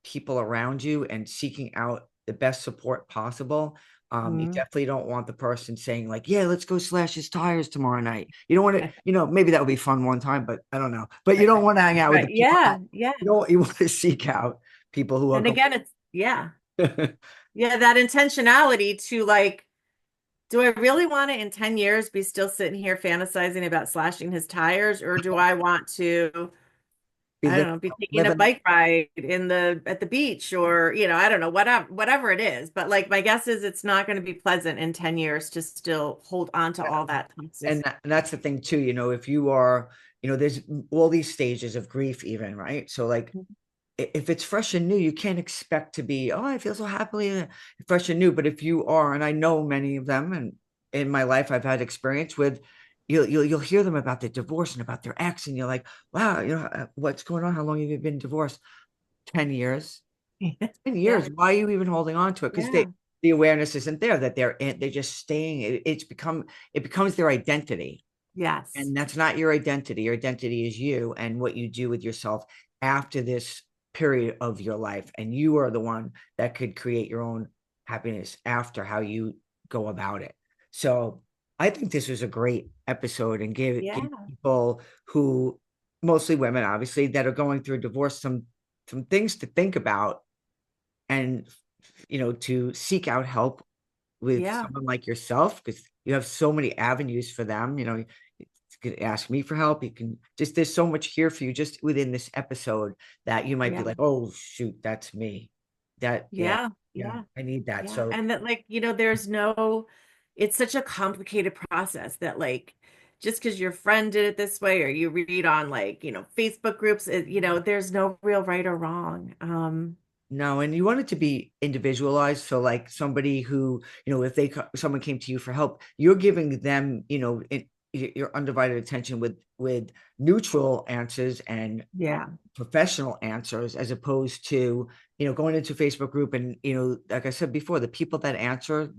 people around you and seeking out the best support possible. You Mhm. definitely don't want the person saying like, "Yeah, let's go slash his tires tomorrow night." You don't want to, maybe that would be fun one time, but I don't know. But you Right. don't want to hang out with Right. the people that Yeah. Yeah. you want to seek out people who are And going. again, it's yeah. Yeah, that intentionality to like, do I really want to in 10 years be still sitting here fantasizing about slashing his tires, or do I want to, be I don't living, know, be taking a living. bike ride in the at the beach, or, I don't know, whatever it is. But like my guess is it's not going to be pleasant in 10 years to still hold on to all that And, toxicity. and that's the thing too. If you are, there's all these stages of grief, even, right? So like if it's fresh and new, you can't expect to be, oh, I feel so happily fresh and new. But if you are, and I know many of them, and in my life, I've had experience with, you'll hear them about their divorce and about their ex, and you're like, wow, what's going on? How long have you been divorced? 10 years. 10 Yeah. years. Why are you even holding on to it? Because Yeah. the awareness isn't there that they're just staying. It becomes their identity. Yes. And that's not your identity. Your identity is you and what you do with yourself after this period of your life. And you are the one that could create your own happiness after how you go about it. So I think this was a great episode and give Yeah. people who, mostly women, obviously, that are going through a divorce, some things to think about, and to seek out help with Yeah. someone like yourself, because you have so many avenues for them. You can ask me for help. You can just, there's so much here for you just within this episode that you might be Yeah. like, oh shoot, that's me. Yeah, Yeah. yeah, Yeah. I need that. Yeah. So And that, like, there's no, it's such a complicated process that, like, just because your friend did it this way or you read on, like, Facebook groups, there's no real right or wrong. no, and you want it to be individualized. So like somebody who, if someone came to you for help, you're giving them, your undivided attention with neutral answers and Yeah. professional answers, as opposed to going into a Facebook group and like I said before, the people that answer,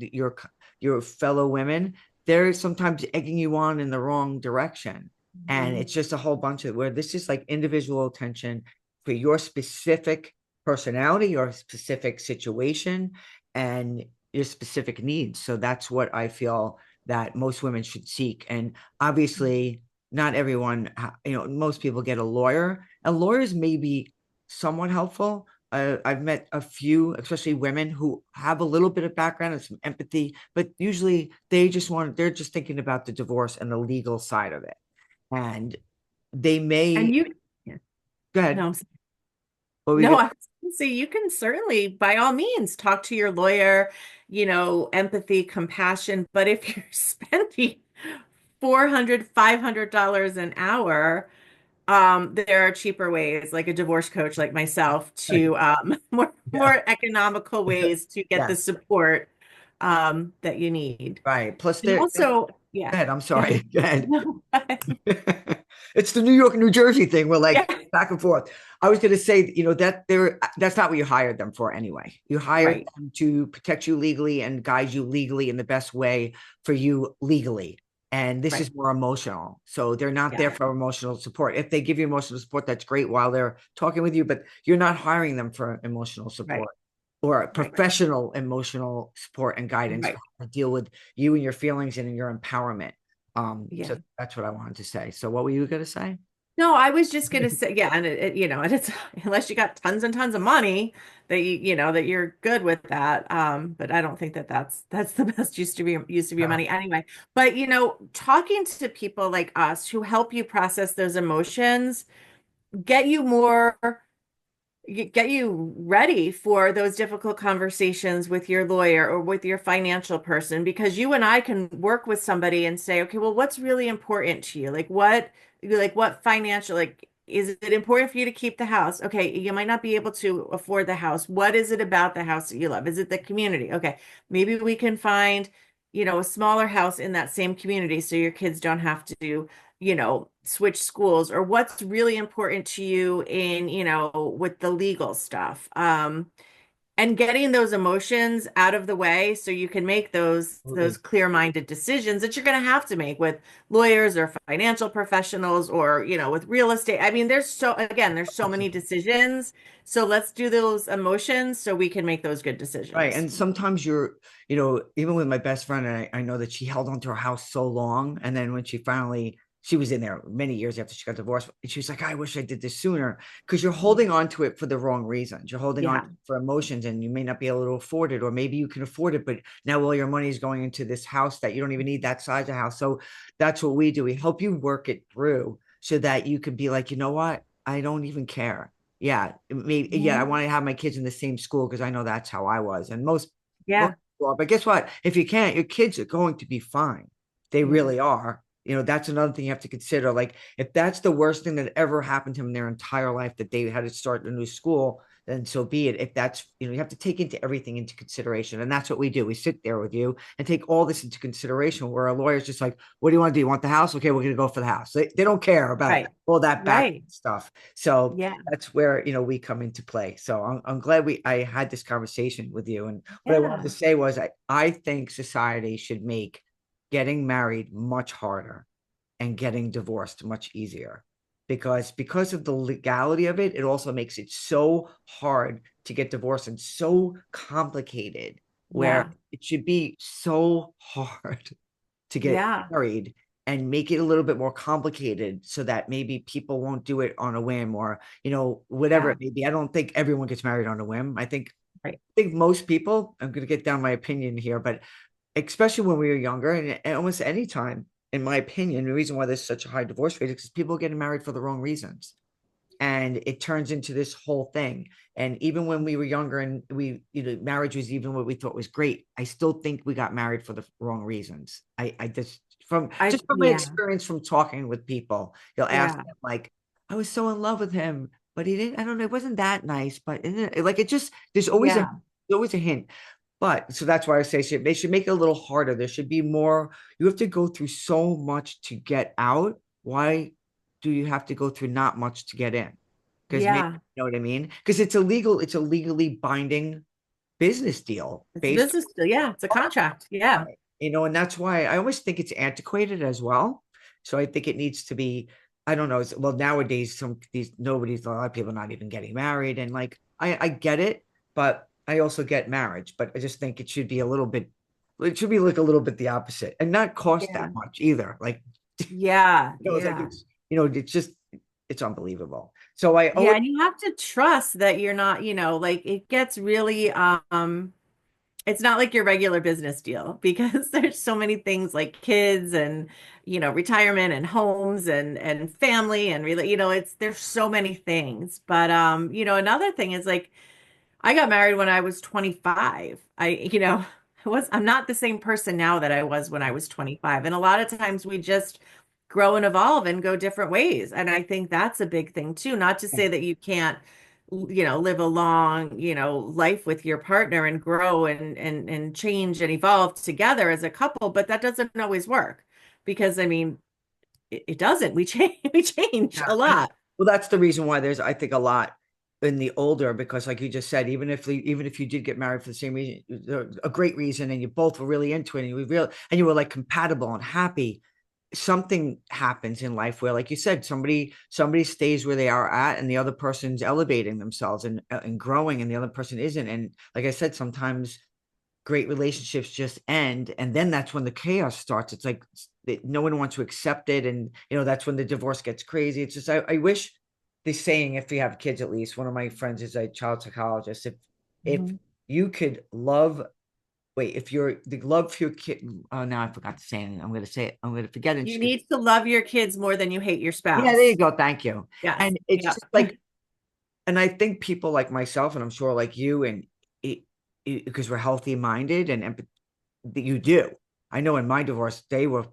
your fellow women, they're sometimes egging you on in the wrong direction, and Mhm. it's just a whole bunch of where this is like individual attention for your specific personality, your specific situation, and your specific needs. So that's what I feel that most women should seek. And obviously not everyone, most people get a lawyer, and lawyers may be somewhat helpful. I've met a few, especially women, who have a little bit of background and some empathy, but usually they're just thinking about the divorce and the legal side of it. And they And may, you, yeah. go ahead. No, What were you no, gonna, I was gonna say you can certainly, by all means, talk to your lawyer, empathy, compassion. But if you're spending 400, $500 an hour, there are cheaper ways, like a divorce coach like myself, to yeah, more economical ways to get the yeah, support that you need. right. Plus And go also, yeah, ahead. I'm go sorry. ahead. Go ahead. No, It's the New York, New Jersey thing. We're yeah, like back and forth. I was going to say, that's not what you hired them for anyway. You hired right, them to protect you legally and guide you legally in the best way for you legally. And this right, is more emotional. So they're not yeah, there for emotional support. If they give you emotional support, that's great while they're talking with you, but you're not hiring them for emotional right, support or right, professional emotional support and guidance right, for how to deal with you and your feelings and your empowerment. yeah. So that's what I wanted to say. So what were you going to say? No, I was just gonna say, yeah, and and it's unless you got tons and tons of money that that you're good with that. But I don't think that that's the best use of your No. money anyway. But talking to people like us who help you process those emotions, get you more get you ready for those difficult conversations with your lawyer or with your financial person, because you and I can work with somebody and say, okay, well, what's really important to you? Like what financial, like, is it important for you to keep the house? Okay, you might not be able to afford the house. What is it about the house that you love? Is it the community? Okay, maybe we can find, a smaller house in that same community so your kids don't have to switch schools, or what's really important to you in, with the legal stuff. And getting those emotions out of the way so you can make those Absolutely. clear-minded decisions that you're going to have to make with lawyers or financial professionals, or, with real estate. I mean, there's so many decisions. So let's do those emotions so we can make those good Right. decisions. And sometimes even with my best friend, I know that she held on to her house so long. And then when she was in there many years after she got divorced, and she was like, I wish I did this sooner. Because you're holding on to it for the wrong reasons. You're holding on Yeah. to it for emotions, and you may not be able to afford it, or maybe you can afford it, but now all your money is going into this house that you don't even need that size of house. So that's what we do. We help you work it through so that you could be like, you know what? I don't even care. Yeah, maybe, yeah, I Mhm. want to have my kids in the same school because I know that's how I was. And most Yeah. people are. But guess what? If you can't, your kids are going to be fine. They Yeah. really are. That's another thing you have to consider. Like, if that's the worst thing that ever happened to them in their entire life, that they had to start a new school, then so be it. If that's, you have to take everything into consideration. And that's what we do. We sit there with you and take all this into consideration, where a lawyer's just like, what do you want to do? You want the house? Okay, we're going to go for the house. They don't care about Right. all that back Right. stuff. So Yeah. that's where we come into play. So I'm glad I had this conversation with you. And what I wanted to Yeah. say was I think society should make getting married much harder and getting divorced much easier, because of the legality of it. It also makes it so hard to get divorced and so complicated, where Yeah. it should be so hard to get Yeah. married, and make it a little bit more complicated so that maybe people won't do it on a whim, or whatever Yeah. it may be. I don't think everyone gets married on a whim. Right. I think most people, I'm going to get down my opinion here, but especially when we were younger, and almost any time, in my opinion, the reason why there's such a high divorce rate is because people are getting married for the wrong reasons, and it turns into this whole thing. And even when we were younger, and marriage was even what we thought was great, I still think we got married for the wrong reasons. I just, from my Yeah. experience, from talking with people, you'll ask Yeah. them like, I was so in love with him, but he didn't, I don't know, it wasn't that nice, but like, it just, Yeah. there's always a hint. But so that's why I say they should make it a little harder. There should be more. You have to go through so much to get out. Why do you have to go through not much to get in? Because maybe, Yeah. you know what I mean? Because it's a legally binding business deal It's a based business deal. Yeah. It's a contract. Yeah. on it. And that's why I always think it's antiquated as well. So I think it needs to be, I don't know. Well, nowadays, a lot of people are not even getting married. And like, I get it, but I also get marriage. But I just think it should be like a little bit the opposite, and not cost that Yeah. much either. Like, Yeah. it's like Yeah. it's just, it's unbelievable. So I Yeah. always, And you have to trust that you're not, like it gets really, it's not like your regular business deal because there's so many things like kids and, retirement and homes and family and really, there's so many things. But, another thing is like, I got married when I was 25. I'm not the same person now that I was when I was 25. And a lot of times we just grow and evolve and go different ways. And I think that's a big thing too. Not to say that you can't, live a long, life with your partner and grow and change and evolve together as a couple, but that doesn't always work because I mean, it doesn't. We change, we change yeah. a lot. Well, that's the reason why there's, I think, a lot in the older, because like you just said, even if you did get married for the same reason, a great reason, and you both were really into it, and you were like compatible and happy, something happens in life where, like you said, somebody stays where they are at, and the other person's elevating themselves and growing, and the other person isn't. And like I said, sometimes great relationships just end, and then that's when the chaos starts. It's like no one wants to accept it, and that's when the divorce gets crazy. It's just, I wish, the saying, if you have kids, at least one of my friends is a child psychologist, if Mhm. you could love, wait, if you're the love for your kid, oh, now I forgot to say it. I'm going to say it, I'm going to forget it, and You just gonna, need to love your kids more than you hate your yeah, there you spouse. go, thank you. Yes. And it's Yeah. just like, and I think people like myself, and I'm sure like you, and it, because we're healthy minded and that you do. I know in my divorce, they were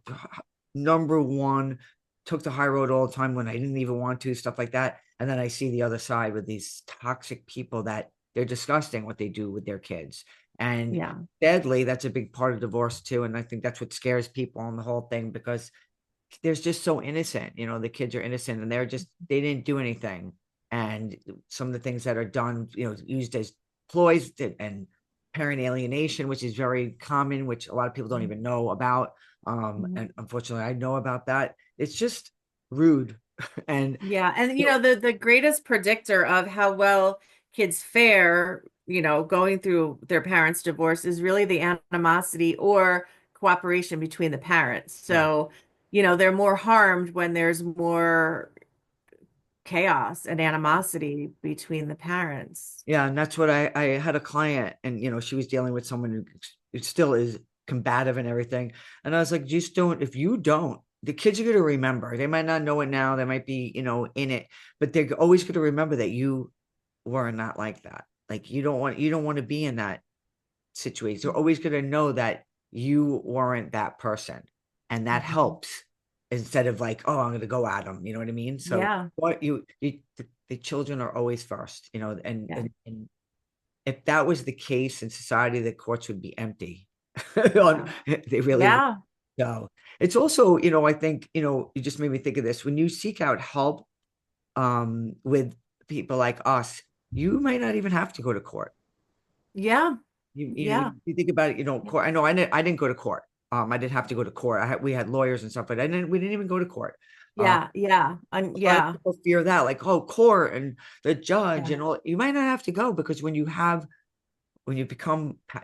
number one, took the high road all the time when I didn't even want to, stuff like that. And then I see the other side with these toxic people that they're disgusting what they do with their kids. And Yeah. sadly, that's a big part of divorce too. And I think that's what scares people on the whole thing because there's just so innocent, the kids are innocent and they didn't do anything. And some of the things that are done, used as ploys and parent alienation, which is very common, which a lot of people don't even know about. Mhm. And unfortunately I know about that. It's just rude. And Yeah, and you know, the greatest predictor of how well kids fare, going through their parents' divorce is really the animosity or cooperation between the parents. yeah. So, they're more harmed when there's more chaos and animosity between the parents. Yeah, and that's what I had a client, and she was dealing with someone who still is combative and everything. And I was like, just don't, if you don't, the kids are going to remember. They might not know it now, they might be, in it, but they're always going to remember that you were not like that. Like you don't want to be in that situation. They're always going to know that you weren't that person. And that Mhm. helps instead of like, oh, I'm going to go at them. You know what I mean? So Yeah, what the children are always first, and, yeah, and if that was the case in society, the courts would be empty. yeah, They really would. yeah, So it's also, I think, you just made me think of this. When you seek out help with people like us, you might not even have to go to court. yeah, yeah, You think about it, court. I know I didn't go to court. I didn't have to go to court. We had lawyers and stuff, but we didn't even go to court. Uh, yeah, yeah, and a lot of yeah, people fear that, like, oh, court and the judge yeah, and all. You might not have to go because when you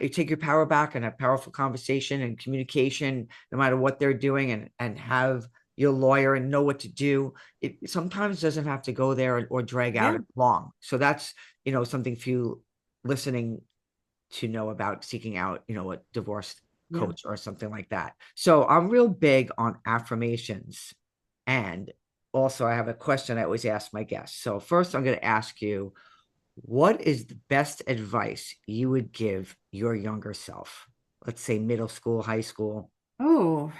take your power back and have powerful conversation and communication, no matter what they're doing, and have your lawyer and know what to do, it sometimes doesn't have to go there or drag out yeah, it long. So that's, something few listening to know about seeking out, a divorce yeah. coach or something like that. So I'm real big on affirmations. And also I have a question I always ask my guests. So first I'm going to ask you, what is the best advice you would give your younger self? Let's say middle school, high school. Oh,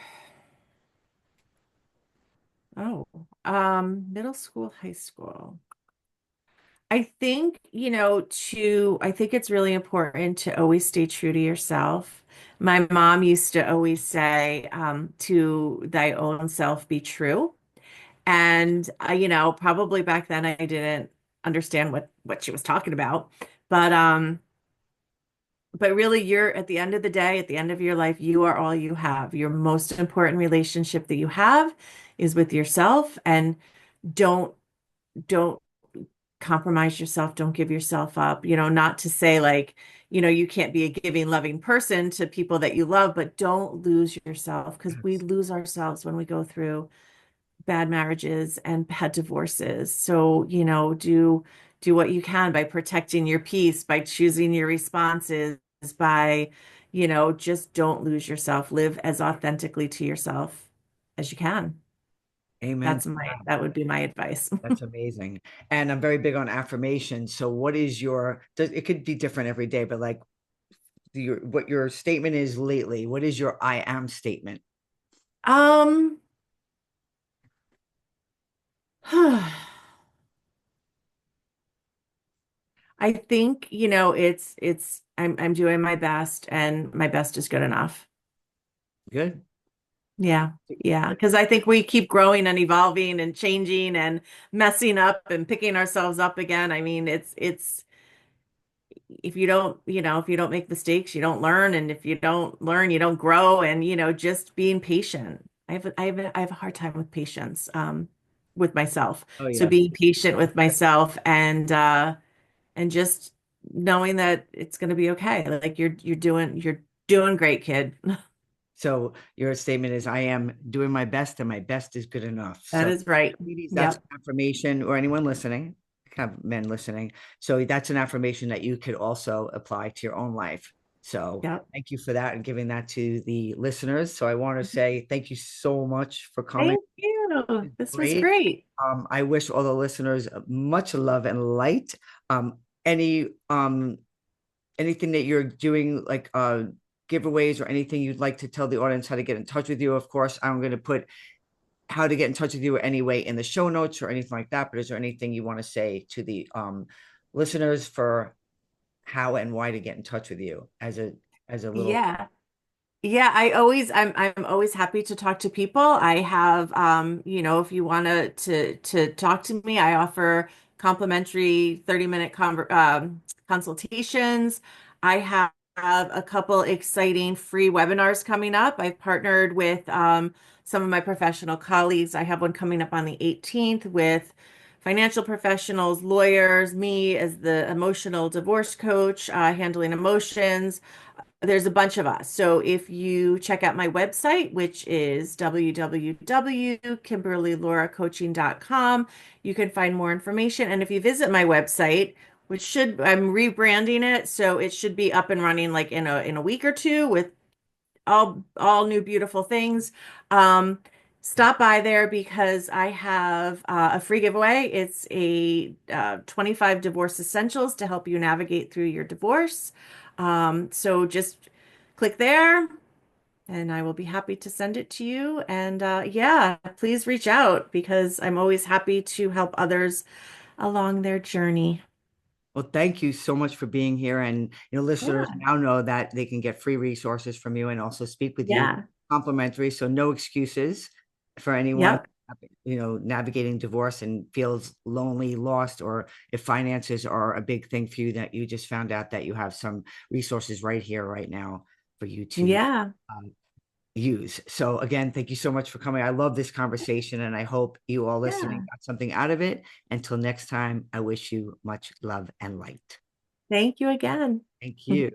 oh, middle school, high school. I think it's really important to always stay true to yourself. My mom used to always say, to thy own self be true. And probably back then I didn't understand what she was talking about. But really you're at the end of the day, at the end of your life, you are all you have. Your most important relationship that you have is with yourself, and don't don't compromise yourself, don't give yourself up, not to say like, you can't be a giving, loving person to people that you love, but don't lose yourself because we Yes. lose ourselves when we go through bad marriages and bad divorces. So, do what you can by protecting your peace, by choosing your responses, by, just don't lose yourself. Live as authentically to yourself as you can. Amen to That would be my advice. That's amazing. And I'm very big on affirmations. So what is it could be different every day, but like what your statement is lately, what is your I am statement? Um, I think, I'm doing my best and my best is good enough. Good. Yeah. Yeah. Because I think we keep growing and evolving and changing and messing up and picking ourselves up again. I mean, it's if you don't make mistakes, you don't learn. And if you don't learn, you don't grow. And, just being patient. I have a hard time with patience, with myself. Oh So yeah. being patient with myself and just knowing that it's going to be okay. Like you're doing great, kid. So your statement is, I am doing my best and my best is good enough. That So is right. ladies, that's an Yep. affirmation, or anyone listening, have men listening. So that's an affirmation that you could also apply to your own life. So Yep. thank you for that and giving that to the listeners. So I want to say thank you so much for coming. Thank you. This was Great. great. I wish all the listeners much love and light. Any anything that you're doing, like giveaways or anything you'd like to tell the audience how to get in touch with you? Of course, I'm going to put how to get in touch with you anyway in the show notes or anything like that. But is there anything you want to say to the listeners for how and why to get in touch with you as a little. Yeah. Yeah, I'm always happy to talk to people. I have if you want to talk to me, I offer complimentary 30-minute consultations. I have a couple exciting free webinars coming up. I've partnered with some of my professional colleagues. I have one coming up on the 18th with financial professionals, lawyers, me as the emotional divorce coach, handling emotions. There's a bunch of us. So if you check out my website, which is www.kimberlylorahcoaching.com, you can find more information. And if you visit my website, I'm rebranding it, so it should be up and running like in a week or two with all new beautiful things. Um, Stop by there because I have a free giveaway. It's a 25 divorce essentials to help you navigate through your divorce. So just click there and I will be happy to send it to you. And yeah, please reach out because I'm always happy to help others along their journey. Well, thank you so much for being here. And listeners Yeah. now know that they can get free resources from you and also speak with you Yeah. complimentary. So no excuses for anyone, Yep. navigating divorce and feels lonely, lost, or if finances are a big thing for you that you just found out that you have some resources right here, right now for you to Yeah. um, use. So again, thank you so much for coming. I love this conversation and I hope you all listening Yeah. got something out of it. Until next time, I wish you much love and light. Thank you again. Thank you.